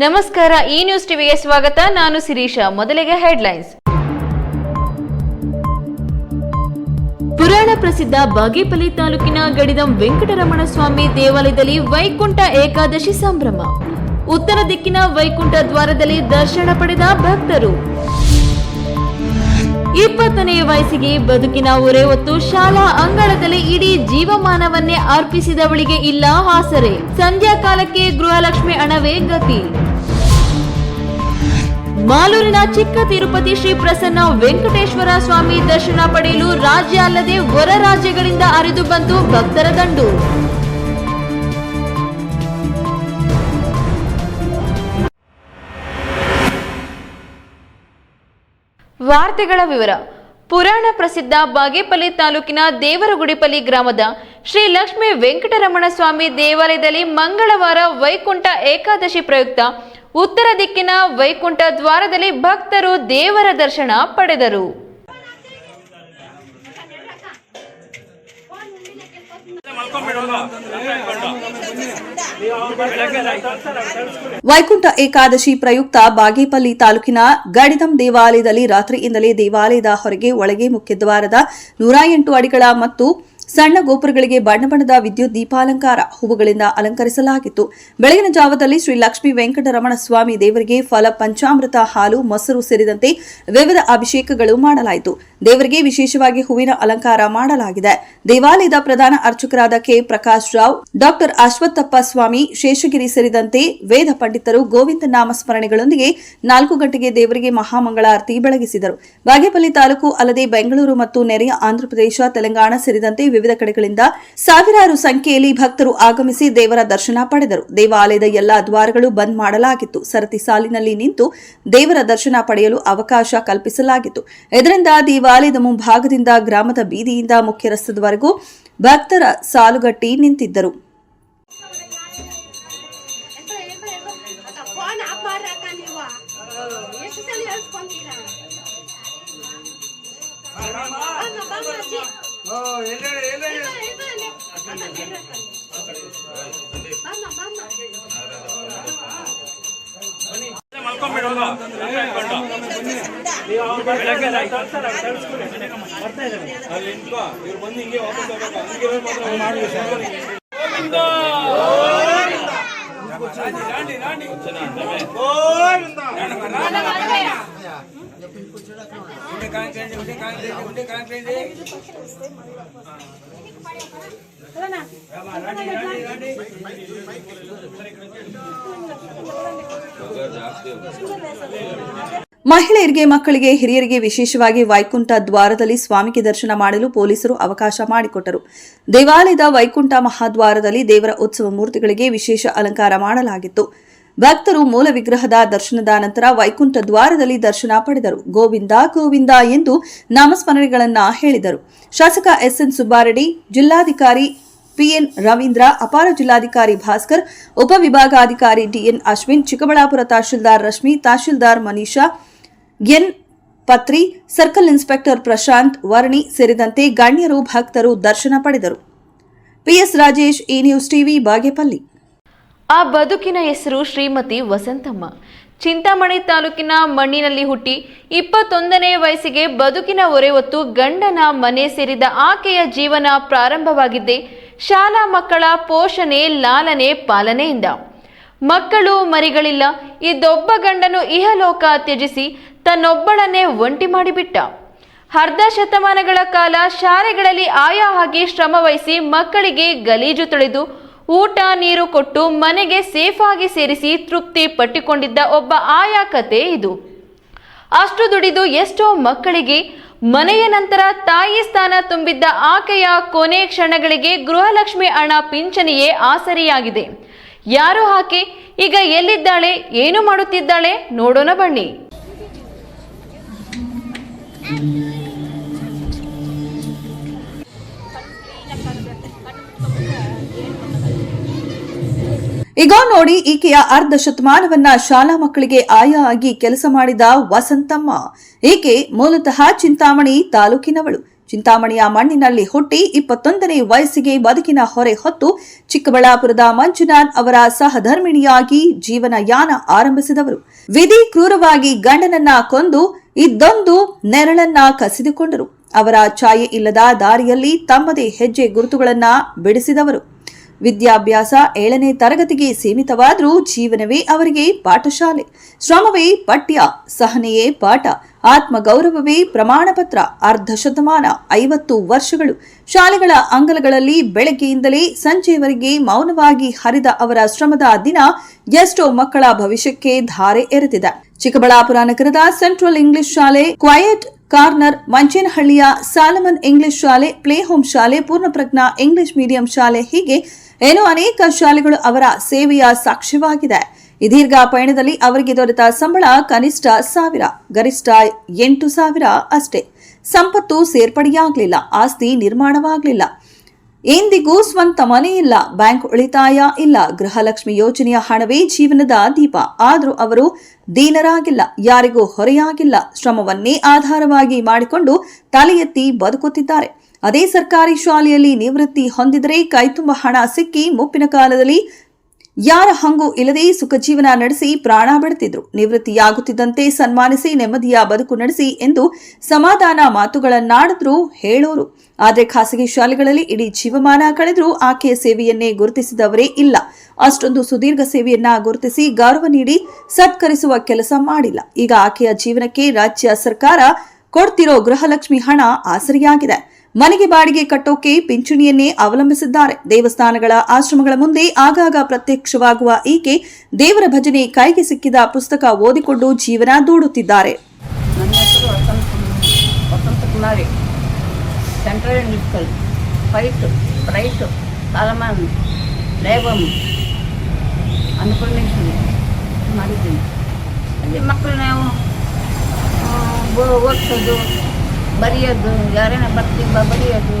ನಮಸ್ಕಾರ, ಈ ನ್ಯೂಸ್ ಟಿವಿಗೆ ಸ್ವಾಗತ. ನಾನು ಶಿರೀಷಾ. ಮೊದಲಿಗೆ ಹೆಡ್ಲೈನ್ಸ್. ಪುರಾಣ ಪ್ರಸಿದ್ಧ ಬಾಗೇಪಲ್ಲಿ ತಾಲೂಕಿನ ಗಡಿದಂ ವೆಂಕಟರಮಣ ಸ್ವಾಮಿ ದೇವಾಲಯದಲ್ಲಿ ವೈಕುಂಠ ಏಕಾದಶಿ ಸಂಭ್ರಮ. ಉತ್ತರ ದಿಕ್ಕಿನ ವೈಕುಂಠ ದ್ವಾರದಲ್ಲಿ ದರ್ಶನ ಪಡೆದ ಭಕ್ತರು. 20ನೇ ವಯಸ್ಸಿಗೆ ಬದುಕಿನ ಹೊರೆ ಹೊತ್ತು ಶಾಲಾ ಅಂಗಳದಲ್ಲಿ ಇಡೀ ಜೀವಮಾನವನ್ನೇ ಅರ್ಪಿಸಿದವಳಿಗೆ ಇಲ್ಲ ಆಸರೆ. ಸಂಧ್ಯಾ ಕಾಲಕ್ಕೆ ಗೃಹಲಕ್ಷ್ಮಿ ಹಣವೇ ಗತಿ. ಮಾಲೂರಿನ ಚಿಕ್ಕ ತಿರುಪತಿ ಶ್ರೀ ಪ್ರಸನ್ನ ವೆಂಕಟೇಶ್ವರ ಸ್ವಾಮಿ ದರ್ಶನ ಪಡೆಯಲು ರಾಜ್ಯ ಅಲ್ಲದೆ ಹೊರ ರಾಜ್ಯಗಳಿಂದ ಹರಿದು ಬಂದು ಭಕ್ತರ ದಂಡು. ವಾರ್ತೆಗಳ ವಿವರ. ಪುರಾಣ ಪ್ರಸಿದ್ಧ ಬಾಗೇಪಲ್ಲಿ ತಾಲೂಕಿನ ದೇವರಗುಡಿಪಲ್ಲಿ ಗ್ರಾಮದ ಶ್ರೀ ಲಕ್ಷ್ಮೀ ವೆಂಕಟರಮಣ ಸ್ವಾಮಿ ದೇವಾಲಯದಲ್ಲಿ ಮಂಗಳವಾರ ವೈಕುಂಠ ಏಕಾದಶಿ ಪ್ರಯುಕ್ತ ಉತ್ತರ ದಿಕ್ಕಿನ ವೈಕುಂಠ ದ್ವಾರದಲ್ಲಿ ಭಕ್ತರು ದೇವರ ದರ್ಶನ ಪಡೆದರು. ವೈಕುಂಠ ಏಕಾದಶಿ ಪ್ರಯುಕ್ತ ಬಾಗೇಪಲ್ಲಿ ತಾಲೂಕಿನ ಗಡಿದಂ ದೇವಾಲಯದಲ್ಲಿ ರಾತ್ರಿಯಿಂದಲೇ ದೇವಾಲಯದ ಹೊರಗೆ ಒಳಗೆ ಮುಖ್ಯದ್ವಾರದ 108 ಅಡಿಗಳ ಮತ್ತು ಸಣ್ಣ ಗೋಪುರಗಳಿಗೆ ಬಣ್ಣ ಬಣ್ಣದ ವಿದ್ಯುತ್ ದೀಪಾಲಂಕಾರ ಹೂವುಗಳಿಂದ ಅಲಂಕರಿಸಲಾಗಿತ್ತು. ಬೆಳಗಿನ ಜಾವದಲ್ಲಿ ಶ್ರೀ ಲಕ್ಷ್ಮೀ ವೆಂಕಟರಮಣ ಸ್ವಾಮಿ ದೇವರಿಗೆ ಫಲ, ಪಂಚಾಮೃತ, ಹಾಲು, ಮೊಸರು ಸೇರಿದಂತೆ ವಿವಿಧ ಅಭಿಷೇಕಗಳು ಮಾಡಲಾಯಿತು. ದೇವರಿಗೆ ವಿಶೇಷವಾಗಿ ಹೂವಿನ ಅಲಂಕಾರ ಮಾಡಲಾಗಿದೆ. ದೇವಾಲಯದ ಪ್ರಧಾನ ಅರ್ಚಕರಾದ ಕೆ ಪ್ರಕಾಶ್ ರಾವ್, ಡಾಕ್ಟರ್ ಅಶ್ವತ್ಥಪ್ಪ ಸ್ವಾಮಿ, ಶೇಷಗಿರಿ ಸೇರಿದಂತೆ ವೇದ ಪಂಡಿತರು ಗೋವಿಂದ ನಾಮ ಸ್ಮರಣೆಗಳೊಂದಿಗೆ 4 ಗಂಟೆಗೆ ದೇವರಿಗೆ ಮಹಾಮಂಗಳಾರತಿ ಬೆಳಗಿಸಿದರು. ಬಾಗೇಪಲ್ಲಿ ತಾಲೂಕು ಅಲ್ಲದೆ ಬೆಂಗಳೂರು ಮತ್ತು ನೆರೆಯ ಆಂಧ್ರಪ್ರದೇಶ, ತೆಲಂಗಾಣ ಸೇರಿದಂತೆ ವಿವಿಧ ಕಡೆಗಳಿಂದ ಸಾವಿರಾರು ಸಂಖ್ಯೆಯಲ್ಲಿ ಭಕ್ತರು ಆಗಮಿಸಿ ದೇವರ ದರ್ಶನ ಪಡೆದರು. ದೇವಾಲಯದ ಎಲ್ಲಾ ದ್ವಾರಗಳು ಬಂದ್ ಮಾಡಲಾಗಿತ್ತು. ಸರತಿ ಸಾಲಿನಲ್ಲಿ ನಿಂತು ದೇವರ ದರ್ಶನ ಪಡೆಯಲು ಅವಕಾಶ ಕಲ್ಪಿಸಲಾಗಿತ್ತು. ಇದರಿಂದ ದೇವಾಲಯದ ಮುಂಭಾಗದಿಂದ ಗ್ರಾಮದ ಬೀದಿಯಿಂದ ಮುಖ್ಯ ರಸ್ತೆಯವರೆಗೂ ಭಕ್ತರ ಸಾಲುಗಟ್ಟಿ ನಿಂತಿದ್ದರು. ಮಹಿಳೆಯರಿಗೆ, ಮಕ್ಕಳಿಗೆ, ಹಿರಿಯರಿಗೆ ವಿಶೇಷವಾಗಿ ವೈಕುಂಠ ದ್ವಾರದಲ್ಲಿ ಸ್ವಾಮಿಗೆ ದರ್ಶನ ಮಾಡಲು ಪೊಲೀಸರು ಅವಕಾಶ ಮಾಡಿಕೊಟ್ಟರು. ದೇವಾಲಯದ ವೈಕುಂಠ ಮಹಾದ್ವಾರದಲ್ಲಿ ದೇವರ ಉತ್ಸವ ಮೂರ್ತಿಗಳಿಗೆ ವಿಶೇಷ ಅಲಂಕಾರ ಮಾಡಲಾಗಿತ್ತು. ಭಕ್ತರು ಮೂಲ ವಿಗ್ರಹದ ದರ್ಶನದ ನಂತರ ವೈಕುಂಠ ದ್ವಾರದಲ್ಲಿ ದರ್ಶನ ಪಡೆದರು. ಗೋವಿಂದ ಗೋವಿಂದ ಎಂದು ನಾಮಸ್ಮರಣೆಗಳನ್ನ ಹೇಳಿದರು. ಶಾಸಕ ಎಸ್ಎನ್ ಸುಬ್ಬಾರೆಡ್ಡಿ, ಜಿಲ್ಲಾಧಿಕಾರಿ ಪಿಎನ್ ರವೀಂದ್ರ, ಅಪರ ಜಿಲ್ಲಾಧಿಕಾರಿ ಭಾಸ್ಕರ್, ಉಪವಿಭಾಗಾಧಿಕಾರಿ D N Ashwin, Chikkaballapur tahsildar Rashmi, tahsildar Manisha, N Patri, circle inspector Prashant Varni ಸೇರಿದಂತೆ ಗಣ್ಯರು ಭಕ್ತರು ದರ್ಶನ ಪಡೆದರು. ಪಿಎಸ್ ರಾಜೇಶ್, ಈ ನ್ಯೂಸ್ ಟಿವಿ, ಬಾಗೇಪಲ್ಲಿ. ಆ ಬದುಕಿನ ಹೆಸರು ಶ್ರೀಮತಿ ವಸಂತಮ್ಮ. ಚಿಂತಾಮಣಿ ತಾಲೂಕಿನ ಮಣ್ಣಿನಲ್ಲಿ ಹುಟ್ಟಿ 21ನೇ ವಯಸ್ಸಿಗೆ ಬದುಕಿನ ಹೊರೆ ಹೊತ್ತು ಗಂಡನ ಮನೆ ಸೇರಿದ ಆಕೆಯ ಜೀವನ ಪ್ರಾರಂಭವಾಗಿದ್ದೇ ಶಾಲಾ ಮಕ್ಕಳ ಪೋಷಣೆ, ಲಾಲನೆ, ಪಾಲನೆಯಿಂದ. ಮಕ್ಕಳು ಮರಿಗಳಿಲ್ಲ. ಇದೊಬ್ಬ ಗಂಡನು ಇಹಲೋಕ ತ್ಯಜಿಸಿ ತನ್ನೊಬ್ಬಳನ್ನೇ ಒಂಟಿ ಮಾಡಿಬಿಟ್ಟ. ಅರ್ಧ ಶತಮಾನಗಳ ಕಾಲ ಶಾಲೆಗಳಲ್ಲಿ ಆಯಾ ಆಗಿ ಶ್ರಮ ವಹಿಸಿ ಮಕ್ಕಳಿಗೆ ಗಲೀಜು ತೊಳೆದು ಊಟ ನೀರು ಕೊಟ್ಟು ಮನೆಗೆ ಸೇಫ್ ಆಗಿ ಸೇರಿಸಿ ತೃಪ್ತಿ ಪಟ್ಟಿಕೊಂಡಿದ್ದ ಒಬ್ಬ ಆಯಾ ಕತೆ ಇದು. ಅಷ್ಟು ದುಡಿದು ಎಷ್ಟೋ ಮಕ್ಕಳಿಗೆ ಮನೆಯ ನಂತರ ತಾಯಿ ಸ್ಥಾನ ತುಂಬಿದ್ದ ಆಕೆಯ ಕೊನೆ ಕ್ಷಣಗಳಿಗೆ ಗೃಹಲಕ್ಷ್ಮಿ ಹಣ ಪಿಂಚಣಿಯೇ ಆಸರಿಯಾಗಿದೆ. ಯಾರು ಆಕೆ? ಈಗ ಎಲ್ಲಿದ್ದಾಳೆ? ಏನು ಮಾಡುತ್ತಿದ್ದಾಳೆ? ನೋಡೋಣ ಬನ್ನಿ. ಈಗ ನೋಡಿ, ಈಕೆಯ ಅರ್ಧ ಶತಮಾನವನ್ನ ಶಾಲಾ ಮಕ್ಕಳಿಗೆ ಆಯಾ ಆಗಿ ಕೆಲಸ ಮಾಡಿದ ವಸಂತಮ್ಮ. ಈಕೆ ಮೂಲತಃ ಚಿಂತಾಮಣಿ ತಾಲೂಕಿನವಳು. ಚಿಂತಾಮಣಿಯ ಮಣ್ಣಿನಲ್ಲಿ ಹುಟ್ಟಿ 21ನೇ ವಯಸ್ಸಿಗೆ ಬದುಕಿನ ಹೊರೆ ಹೊತ್ತು ಚಿಕ್ಕಬಳ್ಳಾಪುರದ ಮಂಜುನಾಥ್ ಅವರ ಸಹಧರ್ಮಿಣಿಯಾಗಿ ಜೀವನ ಯಾನ ಆರಂಭಿಸಿದವರು. ವಿಧಿ ಕ್ರೂರವಾಗಿ ಗಂಡನನ್ನ ಕೊಂದು ಇದ್ದೊಂದು ನೆರಳನ್ನ ಕಸಿದುಕೊಂಡರು. ಅವರ ಛಾಯೆ ಇಲ್ಲದ ದಾರಿಯಲ್ಲಿ ತಮ್ಮದೇ ಹೆಜ್ಜೆ ಗುರುತುಗಳನ್ನ ಬಿಡಿಸಿದವರು. ವಿದ್ಯಾಭ್ಯಾಸ 7ನೇ ತರಗತಿಗೆ ಸೀಮಿತವಾದರೂ ಜೀವನವೇ ಅವರಿಗೆ ಪಾಠಶಾಲೆ. ಶ್ರಮವೇ ಪಠ್ಯ, ಸಹನೆಯೇ ಪಾಠ, ಆತ್ಮಗೌರವವೇ ಪ್ರಮಾಣಪತ್ರ. ಅರ್ಧ ಶತಮಾನ 50 ವರ್ಷಗಳು ಶಾಲೆಗಳ ಅಂಗಳಗಳಲ್ಲಿ ಬೆಳಗ್ಗೆಯಿಂದಲೇ ಸಂಜೆಯವರೆಗೆ ಮೌನವಾಗಿ ಹರಿದ ಅವರ ಶ್ರಮದ ದಿನ ಎಷ್ಟೋ ಮಕ್ಕಳ ಭವಿಷ್ಯಕ್ಕೆ ಧಾರೆ ಎರೆದಿದೆ. ಚಿಕ್ಕಬಳ್ಳಾಪುರ ನಗರದ ಸೆಂಟ್ರಲ್ ಇಂಗ್ಲಿಷ್ ಶಾಲೆ, ಕ್ವಯಟ್ ಕಾರ್ನರ್, ಮಂಚೇನಹಳ್ಳಿಯ ಸಾಲಮನ್ ಇಂಗ್ಲಿಷ್ ಶಾಲೆ, ಪ್ಲೇ ಹೋಮ್ ಶಾಲೆ, ಪೂರ್ಣಪ್ರಜ್ಞಾ ಇಂಗ್ಲಿಷ್ ಮೀಡಿಯಂ ಶಾಲೆ, ಹೀಗೆ ಏನೋ ಅನೇಕ ಶಾಲೆಗಳು ಅವರ ಸೇವೆಯ ಸಾಕ್ಷ್ಯವಾಗಿದೆ. ಈ ದೀರ್ಘ ಪಯಣದಲ್ಲಿ ಅವರಿಗೆ ದೊರೆತ ಸಂಬಳ ಕನಿಷ್ಠ 1000, ಗರಿಷ್ಠ 8,000 ಅಷ್ಟೇ. ಸಂಪತ್ತು ಸೇರ್ಪಡೆಯಾಗಲಿಲ್ಲ, ಆಸ್ತಿ ನಿರ್ಮಾಣವಾಗಲಿಲ್ಲ, ಎಂದಿಗೂ ಸ್ವಂತ ಮನೆ ಇಲ್ಲ, ಬ್ಯಾಂಕ್ ಉಳಿತಾಯ ಇಲ್ಲ, ಗೃಹಲಕ್ಷ್ಮಿ ಯೋಜನೆಯ ಹಣವೇ ಜೀವನದ ದೀಪ. ಆದರೂ ಅವರು ದೀನರಾಗಿಲ್ಲ, ಯಾರಿಗೂ ಹೊರೆಯಾಗಿಲ್ಲ, ಶ್ರಮವನ್ನೇ ಆಧಾರವಾಗಿ ಮಾಡಿಕೊಂಡು ತಲೆ ಎತ್ತಿ ಬದುಕುತ್ತಿದ್ದಾರೆ. ಅದೇ ಸರ್ಕಾರಿ ಶಾಲೆಯಲ್ಲಿ ನಿವೃತ್ತಿ ಹೊಂದಿದರೆ ಕೈತುಂಬ ಹಣ ಸಿಕ್ಕಿ ಮುಪ್ಪಿನ ಕಾಲದಲ್ಲಿ ಯಾರ ಹಂಗೂ ಇಲ್ಲದೆ ಸುಖ ಜೀವನ ನಡೆಸಿ ಪ್ರಾಣ ಬಿಡುತ್ತಿದ್ರು. ನಿವೃತ್ತಿಯಾಗುತ್ತಿದ್ದಂತೆ ಸನ್ಮಾನಿಸಿ ನೆಮ್ಮದಿಯ ಬದುಕು ನಡೆಸಿ ಎಂದು ಸಮಾಧಾನ ಮಾತುಗಳನ್ನಾಡಿದ್ರು, ಹೇಳೋರು. ಆದರೆ ಖಾಸಗಿ ಶಾಲೆಗಳಲ್ಲಿ ಇಡೀ ಜೀವಮಾನ ಕಳೆದರೂ ಆಕೆಯ ಸೇವೆಯನ್ನೇ ಗುರುತಿಸಿದವರೇ ಇಲ್ಲ. ಅಷ್ಟೊಂದು ಸುದೀರ್ಘ ಸೇವೆಯನ್ನ ಗುರುತಿಸಿ ಗೌರವ ನೀಡಿ ಸತ್ಕರಿಸುವ ಕೆಲಸ ಮಾಡಿಲ್ಲ. ಈಗ ಆಕೆಯ ಜೀವನಕ್ಕೆ ರಾಜ್ಯ ಸರ್ಕಾರ ಕೊಡ್ತಿರೋ ಗೃಹಲಕ್ಷ್ಮಿ ಹಣ ಆಸರಿಯಾಗಿದೆ. ಮನೆಗೆ ಬಾಡಿಗೆ ಕಟ್ಟೋಕೆ ಪಿಂಚಣಿಯನ್ನೇ ಅವಲಂಬಿಸಿದ್ದಾರೆ. ದೇವಸ್ಥಾನಗಳ ಆಶ್ರಮಗಳ ಮುಂದೆ ಆಗಾಗ ಪ್ರತ್ಯಕ್ಷವಾಗುವ ಈಕೆ ದೇವರ ಭಜನೆ ಕೈಗೆ ಸಿಕ್ಕಿದ ಪುಸ್ತಕ ಓದಿಕೊಂಡು ಜೀವನ ದೂಡುತ್ತಿದ್ದಾರೆ. ನನ್ನ ಹೆಸರು Vasantha Kumari. Central English school, fight, bright, Solomon, ಲೇಬಮ್, ಅನ್ಪೂರ್ಣೇಶ್ವರಿ ಮಾಡಿದ್ದೀನಿ. ಅಲ್ಲಿ ಮಕ್ಕಳನ್ನ ಓದಿಸೋದು, ಬರೆಯೋದು, ಯಾರೇನ ಬರೆಯೋದು,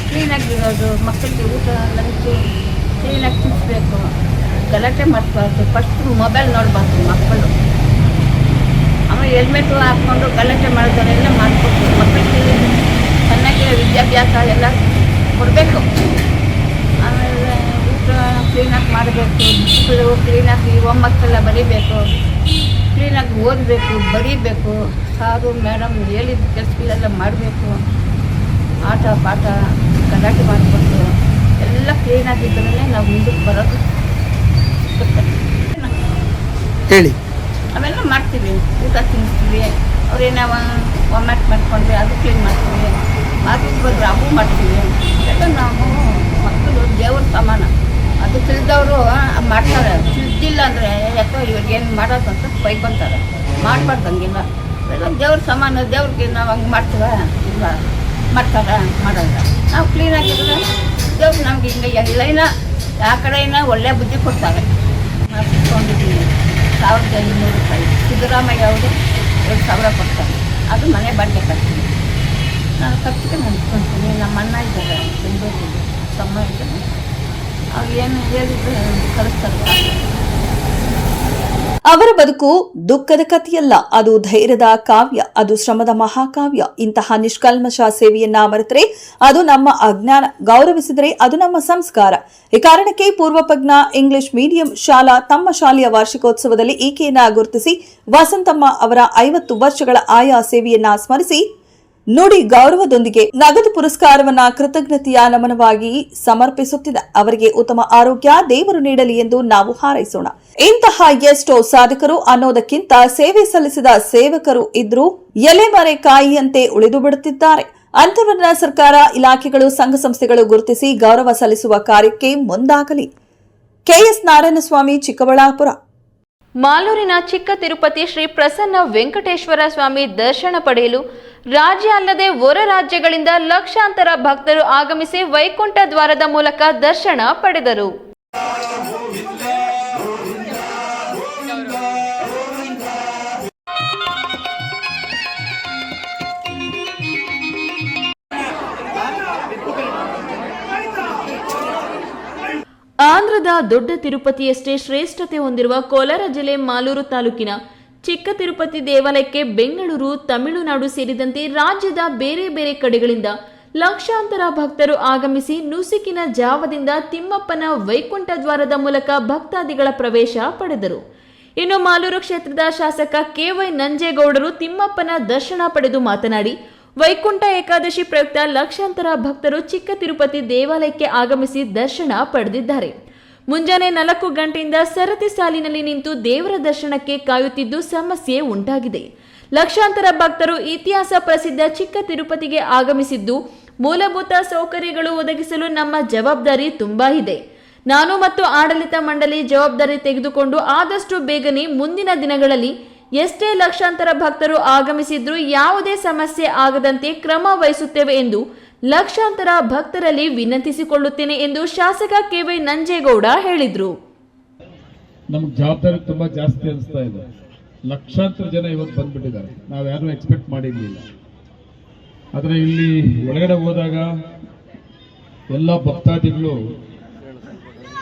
ಕ್ಲೀನಾಗಿರೋದು, ಮಕ್ಕಳಿಗೆ ಊಟ ಲಂಚು ಕ್ಲೀನಾಗಿ ತಿನ್ನಿಸ್ಬೇಕು, ಗಲಾಟೆ ಮಾಡಬಾರ್ದು, ಫಸ್ಟ್ ಮೊಬೈಲ್ ನೋಡಬಾರ್ದು ಮಕ್ಕಳು. ಆಮೇಲೆ ಹೆಲ್ಮೆಟು ಹಾಕ್ಕೊಂಡು ಗಲಾಟೆ ಮಾಡೋದನ್ನೆಲ್ಲ ಮಾಡಿಕೊಡ್ಬೇಕು. ಮಕ್ಕಳಿಗೆ ಚೆನ್ನಾಗಿ ವಿದ್ಯಾಭ್ಯಾಸ ಎಲ್ಲ ಕೊಡಬೇಕು. ಆಮೇಲೆ ಊಟ ಕ್ಲೀನಾಗಿ ಮಾಡಬೇಕು, ಮಕ್ಕಳು ಕ್ಲೀನಾಗಿ ಹೋಮ್ವರ್ಕೆಲ್ಲ ಬರೀಬೇಕು, ಕ್ಲೀನಾಗಿ ಓದಬೇಕು, ಬರೀಬೇಕು. ಸಾರು ಮೇಡಮ್ ಹೇಳಿದ ಕೆಲಸಗಳೆಲ್ಲ ಮಾಡಬೇಕು. ಆಟ ಪಾಠ ಗಲಾಟೆ ಮಾಡಿಕೊಟ್ಟು ಎಲ್ಲ ಕ್ಲೀನಾಗಿದ್ದರೆ ನಾವು ಮುಂದಕ್ಕೆ ಬರೋದು. ಹೇಳಿ. ಅವೆಲ್ಲ ಮಾಡ್ತೀವಿ. ಊಟ ತಿನ್ನಿಸ್ತೀವಿ. ಅವ್ರೇನೋ ವಾಮಿಟ್ ಮಾಡ್ಕೊಂಡ್ರೆ ಅದು ಕ್ಲೀನ್ ಮಾಡ್ತೀವಿ. ಆಫೀಸ್ ಬಂದರೆ ಅವು ಮಾಡ್ತೀವಿ. ಎಲ್ಲ ನಾವು ಮಕ್ಕಳು ದೇವ್ರ ಸಮಾನ. ಅದು ತಿಳಿದವರು ಮಾಡ್ತಾರೆ. ತಿಳಿದಿಲ್ಲ ಅಂದರೆ ಯಾಕೋ ಇವ್ರಿಗೇನು ಮಾಡೋದು ಅಂತ ಬೈಕೊಂತಾರೆ. ಮಾಡಬಾರ್ದು ಹಂಗಿಲ್ಲ. ಎಲ್ಲ ದೇವ್ರ ಸಮಾನ. ದೇವ್ರಿಗೆ ನಾವು ಹಂಗೆ ಮಾಡ್ತೀವ? ಇಲ್ಲ, ಮಾಡ್ತಾರೆ, ಮಾಡೋಲ್ಲ. ನಾವು ಕ್ಲೀನಾಗಿದ್ರೆ ದೇವ್ರು ನಮ್ಗೆ ಹಿಂಗೆ ಎಲ್ಲೈನ ಆ ಕಡೆಯಿಂದ ಒಳ್ಳೆಯ ಬುದ್ಧಿ ಕೊಡ್ತಾರೆ. ನಾವು ಸಿಕ್ಕೊಂಡಿದ್ದೀವಿ. 1,500 ರೂಪಾಯಿ. ಸಿದ್ದರಾಮಯ್ಯ ಅವರು 2,000 ಕೊಡ್ತಾರೆ. ಅದು ಮನೆ ಬಾಡಿಗೆ ಕಟ್ತೀನಿ. ನಾನು ಖರ್ಚಿಗೆ ನೆನ್ಸ್ಕೊತೀನಿ. ನಮ್ಮ ಅಣ್ಣ ಇದ್ದಾರೆ ಬೆಂಗಳೂರಿಗೆ, ತಮ್ಮ ಇದ್ದಾರೆ. ಅವ್ರು ಏನು ಹೇಳಿದ್ರೆ ಕಳಿಸ್ತಾರೆ. ಅವರ ಬದುಕು ದುಃಖದ ಕಥೆಯಲ್ಲ, ಅದು ಧೈರ್ಯದ ಕಾವ್ಯ, ಅದು ಶ್ರಮದ ಮಹಾಕಾವ್ಯ. ಇಂತಹ ನಿಷ್ಕಲ್ಮಶ ಸೇವೆಯನ್ನ ಮರೆತರೆ ಅದು ನಮ್ಮ ಅಜ್ಞಾನ, ಗೌರವಿಸಿದರೆ ಅದು ನಮ್ಮ ಸಂಸ್ಕಾರ. ಈ ಕಾರಣಕ್ಕೆ ಪೂರ್ವಪ್ರಜ್ಞಾ ಇಂಗ್ಲಿಷ್ ಮೀಡಿಯಂ ಶಾಲಾ ತಮ್ಮ ಶಾಲೆಯ ವಾರ್ಷಿಕೋತ್ಸವದಲ್ಲಿ ಈಕೆಯನ್ನ ಗುರುತಿಸಿ ವಸಂತಮ್ಮ ಅವರ 50 ವರ್ಷಗಳ ಆಯಾ ಸೇವೆಯನ್ನ ಸ್ಮರಿಸಿ ನುಡಿ ಗೌರವದೊಂದಿಗೆ ನಗದು ಪುರಸ್ಕಾರವನ್ನ ಕೃತಜ್ಞತೆಯ ನಮನವಾಗಿ ಸಮರ್ಪಿಸುತ್ತಿದೆ. ಅವರಿಗೆ ಉತ್ತಮ ಆರೋಗ್ಯ ದೇವರು ನೀಡಲಿ ಎಂದು ನಾವು ಹಾರೈಸೋಣ. ಇಂತಹ ಎಷ್ಟೋ ಸಾಧಕರು ಅನ್ನೋದಕ್ಕಿಂತ ಸೇವೆ ಸಲ್ಲಿಸಿದ ಸೇವಕರು ಇದ್ರೂ ಎಲೆಮರೆ ಕಾಯಿಯಂತೆ ಉಳಿದು ಬಿಡುತ್ತಿದ್ದಾರೆ. ಅಂತವರನ್ನ ಸರ್ಕಾರ, ಇಲಾಖೆಗಳು, ಸಂಘ ಸಂಸ್ಥೆಗಳು ಗುರುತಿಸಿ ಗೌರವ ಸಲ್ಲಿಸುವ ಕಾರ್ಯಕ್ಕೆ ಮುಂದಾಗಲಿ. ಕೆಎಸ್ ನಾರಾಯಣಸ್ವಾಮಿ, ಚಿಕ್ಕಬಳ್ಳಾಪುರ. ಮಾಲೂರಿನ ಚಿಕ್ಕ ತಿರುಪತಿ ಶ್ರೀ ಪ್ರಸನ್ನ ವೆಂಕಟೇಶ್ವರ ಸ್ವಾಮಿ ದರ್ಶನ ಪಡೆಯಲು ರಾಜ್ಯ ಅಲ್ಲದೆ ಹೊರ ರಾಜ್ಯಗಳಿಂದ ಲಕ್ಷಾಂತರ ಭಕ್ತರು ಆಗಮಿಸಿ ವೈಕುಂಠ ದ್ವಾರದ ಮೂಲಕ ದರ್ಶನ ಪಡೆದರು. ಆಂಧ್ರದ ದೊಡ್ಡ ತಿರುಪತಿಯಷ್ಟೇ ಶ್ರೇಷ್ಠತೆ ಹೊಂದಿರುವ ಕೋಲಾರ ಜಿಲ್ಲೆ ಮಾಲೂರು ತಾಲೂಕಿನ ಚಿಕ್ಕ ತಿರುಪತಿ ದೇವಾಲಯಕ್ಕೆ ಬೆಂಗಳೂರು, ತಮಿಳುನಾಡು ಸೇರಿದಂತೆ ರಾಜ್ಯದ ಬೇರೆ ಬೇರೆ ಕಡೆಗಳಿಂದ ಲಕ್ಷಾಂತರ ಭಕ್ತರು ಆಗಮಿಸಿ ನುಸುಕಿನ ಜಾವದಿಂದ ತಿಮ್ಮಪ್ಪನ ವೈಕುಂಠ ದ್ವಾರದ ಮೂಲಕ ಭಕ್ತಾದಿಗಳ ಪ್ರವೇಶ ಪಡೆದರು. ಇನ್ನು ಮಾಲೂರು ಕ್ಷೇತ್ರದ ಶಾಸಕ ಕೆ.ವೈ. ನಂಜೇಗೌಡರು ತಿಮ್ಮಪ್ಪನ ದರ್ಶನ ಪಡೆದು ಮಾತನಾಡಿ, ವೈಕುಂಠ ಏಕಾದಶಿ ಪ್ರಯುಕ್ತ ಲಕ್ಷಾಂತರ ಭಕ್ತರು ಚಿಕ್ಕ ತಿರುಪತಿ ದೇವಾಲಯಕ್ಕೆ ಆಗಮಿಸಿ ದರ್ಶನ ಪಡೆದಿದ್ದಾರೆ. ಮುಂಜಾನೆ 4 ಗಂಟೆಯಿಂದ ಸರತಿ ಸಾಲಿನಲ್ಲಿ ನಿಂತು ದೇವರ ದರ್ಶನಕ್ಕೆ ಕಾಯುತ್ತಿದ್ದು ಸಮಸ್ಯೆ ಉಂಟಾಗಿದೆ. ಲಕ್ಷಾಂತರ ಭಕ್ತರು ಇತಿಹಾಸ ಪ್ರಸಿದ್ಧ ಚಿಕ್ಕ ತಿರುಪತಿಗೆ ಆಗಮಿಸಿದ್ದು ಮೂಲಭೂತ ಸೌಕರ್ಯಗಳು ಒದಗಿಸಲು ನಮ್ಮ ಜವಾಬ್ದಾರಿ ತುಂಬಾ ಇದೆ. ನಾನು ಮತ್ತು ಆಡಳಿತ ಮಂಡಳಿ ಜವಾಬ್ದಾರಿ ತೆಗೆದುಕೊಂಡು ಆದಷ್ಟು ಬೇಗನೆ ಮುಂದಿನ ದಿನಗಳಲ್ಲಿ ಎಷ್ಟೇ ಲಕ್ಷಾಂತರ ಭಕ್ತರು ಆಗಮಿಸಿದ್ರೂ ಯಾವುದೇ ಸಮಸ್ಯೆ ಆಗದಂತೆ ಕ್ರಮ ವಹಿಸುತ್ತೇವೆ ಎಂದು ಲಕ್ಷಾಂತರ ಭಕ್ತರಲ್ಲಿ ವಿನಂತಿಸಿಕೊಳ್ಳುತ್ತೇನೆ ಎಂದು ಶಾಸಕ ಕೆ.ವೈ. ನಂಜೇಗೌಡ ಹೇಳಿದರು. ನಮ್ಗೆ ಜವಾಬ್ದಾರಿ ತುಂಬಾ ಜಾಸ್ತಿ ಅನಿಸ್ತಾ ಇದೆ. ಲಕ್ಷಾಂತರ ಜನ ಇವತ್ತು ಬಂದ್ಬಿಟ್ಟಿದ್ದಾರೆ. ನಾವು ಯಾರು ಎಕ್ಸ್ಪೆಕ್ಟ್ ಮಾಡಿರ್ಲಿಲ್ಲ. ಆದರೆ ಇಲ್ಲಿ ಒಳಗಡೆ ಹೋದಾಗ ಎಲ್ಲ ಭಕ್ತಾದಿಗಳು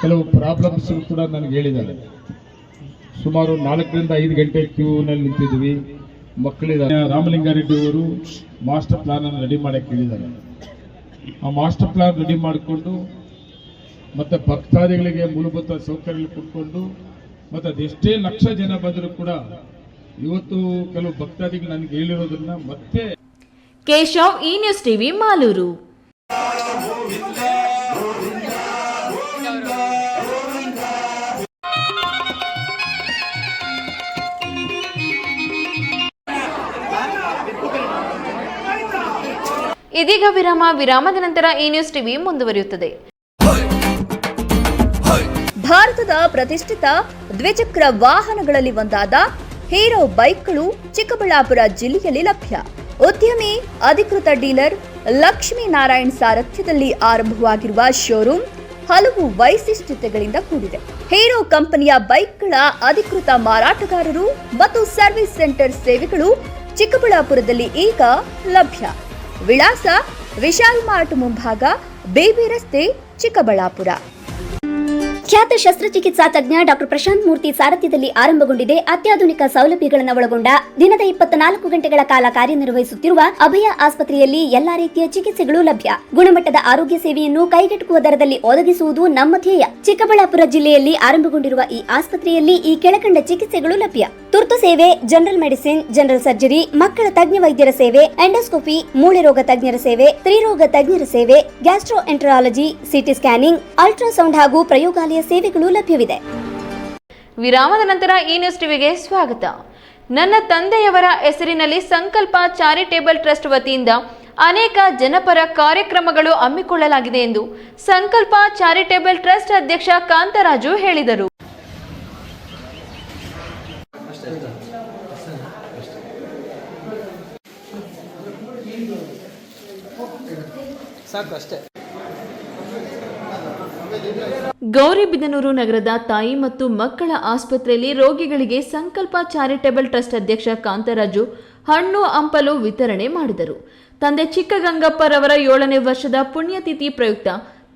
ಕೆಲವು ಪ್ರಾಬ್ಲಮ್ಸ್ ಕೂಡ ನನಗೆ ಹೇಳಿದ್ದಾರೆ. ಸುಮಾರು 4 ರಿಂದ 5 ಗಂಟೆ ಕ್ಯೂನಲ್ಲಿ ನಿಂತಿದ್ವಿ. ಮಕ್ಕಳಿದ್ದಾರೆ. ರಾಮಲಿಂಗಾರೆಡ್ಡಿ ಅವರು ಮಾಸ್ಟರ್ ಪ್ಲಾನ್ ಅನ್ನು ರೆಡಿ ಮಾಡಕ್ಕೆ ಹೇಳಿದ್ದಾರೆ. ಆ ಮಾಸ್ಟರ್ ಪ್ಲಾನ್ ರೆಡಿ ಮಾಡಿಕೊಂಡು ಮತ್ತೆ ಭಕ್ತಾದಿಗಳಿಗೆ ಮೂಲಭೂತ ಸೌಕರ್ಯ ಕೊಟ್ಕೊಂಡು ಮತ್ತೆ ಅದೆಷ್ಟೇ ಲಕ್ಷ ಜನ ಬಂದರೂ ಕೂಡ ಇವತ್ತು ಕೆಲವು ಭಕ್ತಾದಿಗಳು ನನಗೆ ಹೇಳಿರೋದನ್ನ ಮತ್ತೆ ಕೇಶವ್, ಈ ನ್ಯೂಸ್ ಟಿವಿ, ಮಾಲೂರು. ಇದೀಗ ವಿರಾಮದ ನಂತರ ಈ ನ್ಯೂಸ್ ಟಿವಿ ಮುಂದುವರಿಯುತ್ತದೆ. ಭಾರತದ ಪ್ರತಿಷ್ಠಿತ ದ್ವಿಚಕ್ರ ವಾಹನಗಳಲ್ಲಿ ಒಂದಾದ ಹೀರೋ ಬೈಕ್ಗಳು ಚಿಕ್ಕಬಳ್ಳಾಪುರ ಜಿಲ್ಲೆಯಲ್ಲಿ ಲಭ್ಯ. ಉದ್ಯಮಿ ಅಧಿಕೃತ ಡೀಲರ್ ಲಕ್ಷ್ಮೀನಾರಾಯಣ್ ಸಾರಥ್ಯದಲ್ಲಿ ಆರಂಭವಾಗಿರುವ ಶೋರೂಮ್ ಹಲವು ವೈಶಿಷ್ಟ್ಯತೆಗಳಿಂದ ಕೂಡಿದೆ. ಹೀರೋ ಕಂಪನಿಯ ಬೈಕ್ಗಳ ಅಧಿಕೃತ ಮಾರಾಟಗಾರರು ಮತ್ತು ಸರ್ವಿಸ್ ಸೆಂಟರ್ ಸೇವೆಗಳು ಚಿಕ್ಕಬಳ್ಳಾಪುರದಲ್ಲಿ ಈಗ ಲಭ್ಯ. ವಿಳಾಸ ವಿಶಾಲ್ ಮಾರ್ಟ್ ಮುಂಭಾಗ, ಬೇಬಿ ರಸ್ತೆ, ಚಿಕ್ಕಬಳ್ಳಾಪುರ. ಖ್ಯಾತ ಶಸ್ತ್ರಚಿಕಿತ್ಸಾ ತಜ್ಞ ಡಾಕ್ಟರ್ ಪ್ರಶಾಂತ್ ಮೂರ್ತಿ ಸಾರಥ್ಯದಲ್ಲಿ ಆರಂಭಗೊಂಡಿದೆ. ಅತ್ಯಾಧುನಿಕ ಸೌಲಭ್ಯಗಳನ್ನು ಒಳಗೊಂಡ ದಿನದ 24 ಗಂಟೆಗಳ ಕಾಲ ಕಾರ್ಯನಿರ್ವಹಿಸುತ್ತಿರುವ ಅಭಯ ಆಸ್ಪತ್ರೆಯಲ್ಲಿ ಎಲ್ಲಾ ರೀತಿಯ ಚಿಕಿತ್ಸೆಗಳು ಲಭ್ಯ. ಗುಣಮಟ್ಟದ ಆರೋಗ್ಯ ಸೇವೆಯನ್ನು ಕೈಗೆಟುಕುವ ದರದಲ್ಲಿ ಒದಗಿಸುವುದು ನಮ್ಮ ಧ್ಯೇಯ. ಚಿಕ್ಕಬಳ್ಳಾಪುರ ಜಿಲ್ಲೆಯಲ್ಲಿ ಆರಂಭಗೊಂಡಿರುವ ಈ ಆಸ್ಪತ್ರೆಯಲ್ಲಿ ಈ ಕೆಳಕಂಡ ಚಿಕಿತ್ಸೆಗಳು ಲಭ್ಯ: ತುರ್ತು ಸೇವೆ, ಜನರಲ್ ಮೆಡಿಸಿನ್, ಜನರಲ್ ಸರ್ಜರಿ, ಮಕ್ಕಳ ತಜ್ಞ ವೈದ್ಯರ ಸೇವೆ, ಎಂಡೋಸ್ಕೋಪಿ, ಮೂಳೆ ರೋಗ ತಜ್ಞರ ಸೇವೆ, ಸ್ತ್ರೀರೋಗ ತಜ್ಞರ ಸೇವೆ, gastro enterology, CT scanning, ultrasound ಹಾಗೂ ಪ್ರಯೋಗಾಲಯ ಸೇವೆಗಳು ಲಭ್ಯವಿದೆ. ವಿರಾಮದ ನಂತರ ಈ ನ್ಯೂಸ್ ಟಿವಿಗೆ ಸ್ವಾಗತ. ನನ್ನ ತಂದೆಯವರ ಹೆಸರಿನಲ್ಲಿ ಸಂಕಲ್ಪ ಚಾರಿಟೇಬಲ್ ಟ್ರಸ್ಟ್ ವತಿಯಿಂದ ಅನೇಕ ಜನಪರ ಕಾರ್ಯಕ್ರಮಗಳು ಹಮ್ಮಿಕೊಳ್ಳಲಾಗಿದೆ ಎಂದು ಸಂಕಲ್ಪ ಚಾರಿಟೇಬಲ್ ಟ್ರಸ್ಟ್ ಅಧ್ಯಕ್ಷ ಕಾಂತರಾಜು ಹೇಳಿದರು. ಗೌರಿಬಿದನೂರು ನಗರದ ತಾಯಿ ಮತ್ತು ಮಕ್ಕಳ ಆಸ್ಪತ್ರೆಯಲ್ಲಿ ರೋಗಿಗಳಿಗೆ ಸಂಕಲ್ಪ ಚಾರಿಟೇಬಲ್ ಟ್ರಸ್ಟ್ ಅಧ್ಯಕ್ಷ ಕಾಂತರಾಜು ಹಣ್ಣು ಹಂಪಲು ವಿತರಣೆ ಮಾಡಿದರು. ತಂದೆ ಚಿಕ್ಕಗಂಗಪ್ಪರವರ 7ನೇ ವರ್ಷದ ಪುಣ್ಯತಿಥಿ ಪ್ರಯುಕ್ತ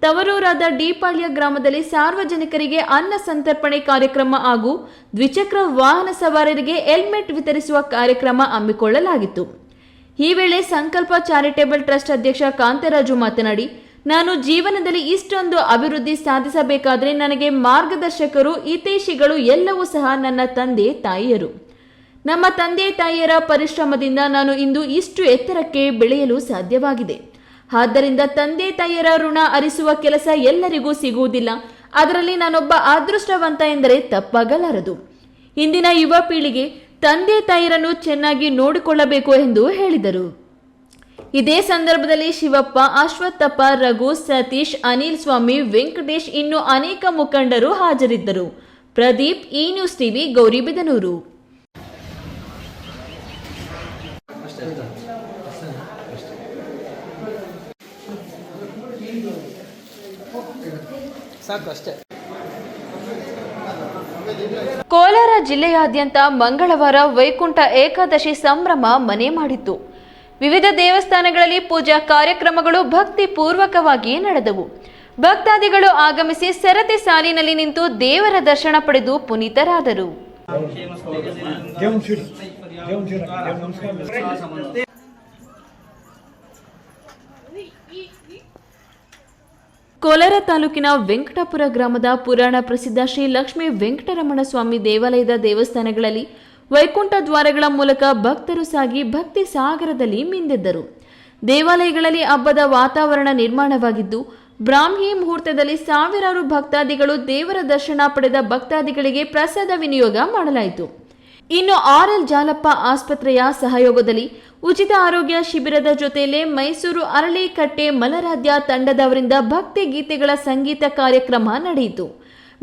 ತವರೂರಾದ ಡಿಪಾಳ್ಯ ಗ್ರಾಮದಲ್ಲಿ ಸಾರ್ವಜನಿಕರಿಗೆ ಅನ್ನ ಸಂತರ್ಪಣೆ ಕಾರ್ಯಕ್ರಮ ಹಾಗೂ ದ್ವಿಚಕ್ರ ವಾಹನ ಸವಾರರಿಗೆ ಹೆಲ್ಮೆಟ್ ವಿತರಿಸುವ ಕಾರ್ಯಕ್ರಮ ಹಮ್ಮಿಕೊಳ್ಳಲಾಗಿತ್ತು. ಈ ವೇಳೆ ಸಂಕಲ್ಪ ಚಾರಿಟೇಬಲ್ ಟ್ರಸ್ಟ್ ಅಧ್ಯಕ್ಷ ಕಾಂತರಾಜು ಮಾತನಾಡಿ, ನಾನು ಜೀವನದಲ್ಲಿ ಇಷ್ಟೊಂದು ಅಭಿವೃದ್ಧಿ ಸಾಧಿಸಬೇಕಾದ್ರೆ ನನಗೆ ಮಾರ್ಗದರ್ಶಕರು, ಹಿತೈಷಿಗಳು ಎಲ್ಲವೂ ಸಹ ನನ್ನ ತಂದೆ ತಾಯಿಯರು. ನಮ್ಮ ತಂದೆ ತಾಯಿಯರ ಪರಿಶ್ರಮದಿಂದ ನಾನು ಇಂದು ಇಷ್ಟು ಎತ್ತರಕ್ಕೆ ಬೆಳೆಯಲು ಸಾಧ್ಯವಾಗಿದೆ. ಆದ್ದರಿಂದ ತಂದೆ ತಾಯಿಯರ ಋಣ ಹರಿಸುವ ಕೆಲಸ ಎಲ್ಲರಿಗೂ ಸಿಗುವುದಿಲ್ಲ. ಅದರಲ್ಲಿ ನಾನೊಬ್ಬ ಅದೃಷ್ಟವಂತ ಎಂದರೆ ತಪ್ಪಾಗಲಾರದು. ಇಂದಿನ ಯುವ ಪೀಳಿಗೆ ತಂದೆ ತಾಯಿಯರನ್ನು ಚೆನ್ನಾಗಿ ನೋಡಿಕೊಳ್ಳಬೇಕು ಎಂದು ಹೇಳಿದರು. ಇದೇ ಸಂದರ್ಭದಲ್ಲಿ ಶಿವಪ್ಪ, ಅಶ್ವತ್ಥಪ್ಪ, ರಘು, ಸತೀಶ್, ಅನಿಲ್ ಸ್ವಾಮಿ, ವೆಂಕಟೇಶ್ ಇನ್ನು ಅನೇಕ ಮುಖಂಡರು ಹಾಜರಿದ್ದರು. ಪ್ರದೀಪ್, ಈ ನ್ಯೂಸ್ ಟಿವಿ, ಗೌರಿಬಿದನೂರು. ಕೋಲಾರ ಜಿಲ್ಲೆಯಾದ್ಯಂತ ಮಂಗಳವಾರ ವೈಕುಂಠ ಏಕಾದಶಿ ಸಂಭ್ರಮ ಮನೆ ಮಾಡಿತ್ತು. ವಿವಿಧ ದೇವಸ್ಥಾನಗಳಲ್ಲಿ ಪೂಜಾ ಕಾರ್ಯಕ್ರಮಗಳು ಭಕ್ತಿ ಪೂರ್ವಕವಾಗಿ ನಡೆದವು. ಭಕ್ತಾದಿಗಳು ಆಗಮಿಸಿ ಸರತಿ ಸಾಲಿನಲ್ಲಿ ನಿಂತು ದೇವರ ದರ್ಶನ ಪಡೆದು ಪುನೀತರಾದರು. ಕೋಲಾರ ತಾಲೂಕಿನ ವೆಂಕಟಾಪುರ ಗ್ರಾಮದ ಪುರಾಣ ಪ್ರಸಿದ್ಧ ಶ್ರೀ ಲಕ್ಷ್ಮೀ ವೆಂಕಟರಮಣ ಸ್ವಾಮಿ ದೇವಾಲಯದ ದೇವಸ್ಥಾನಗಳಲ್ಲಿ ವೈಕುಂಠ ದ್ವಾರಗಳ ಮೂಲಕ ಭಕ್ತರು ಸಾಗಿ ಭಕ್ತಿ ಸಾಗರದಲ್ಲಿ ಮಿಂದೆದ್ದರು. ದೇವಾಲಯಗಳಲ್ಲಿ ಹಬ್ಬದ ವಾತಾವರಣ ನಿರ್ಮಾಣವಾಗಿದ್ದು, ಬ್ರಾಹ್ಮಿ ಮುಹೂರ್ತದಲ್ಲಿ ಸಾವಿರಾರು ಭಕ್ತಾದಿಗಳು ದೇವರ ದರ್ಶನ ಪಡೆದ ಭಕ್ತಾದಿಗಳಿಗೆ ಪ್ರಸಾದ ವಿನಿಯೋಗ ಮಾಡಲಾಯಿತು. ಇನ್ನು RL ಜಾಲಪ್ಪ ಆಸ್ಪತ್ರೆಯ ಸಹಯೋಗದಲ್ಲಿ ಉಚಿತ ಆರೋಗ್ಯ ಶಿಬಿರದ ಜೊತೆಯಲ್ಲೇ ಮೈಸೂರು ಅರಳಿಕಟ್ಟೆ ಮಲರಾಧ್ಯ ತಂಡದವರಿಂದ ಭಕ್ತಿ ಗೀತೆಗಳ ಸಂಗೀತ ಕಾರ್ಯಕ್ರಮ ನಡೆಯಿತು.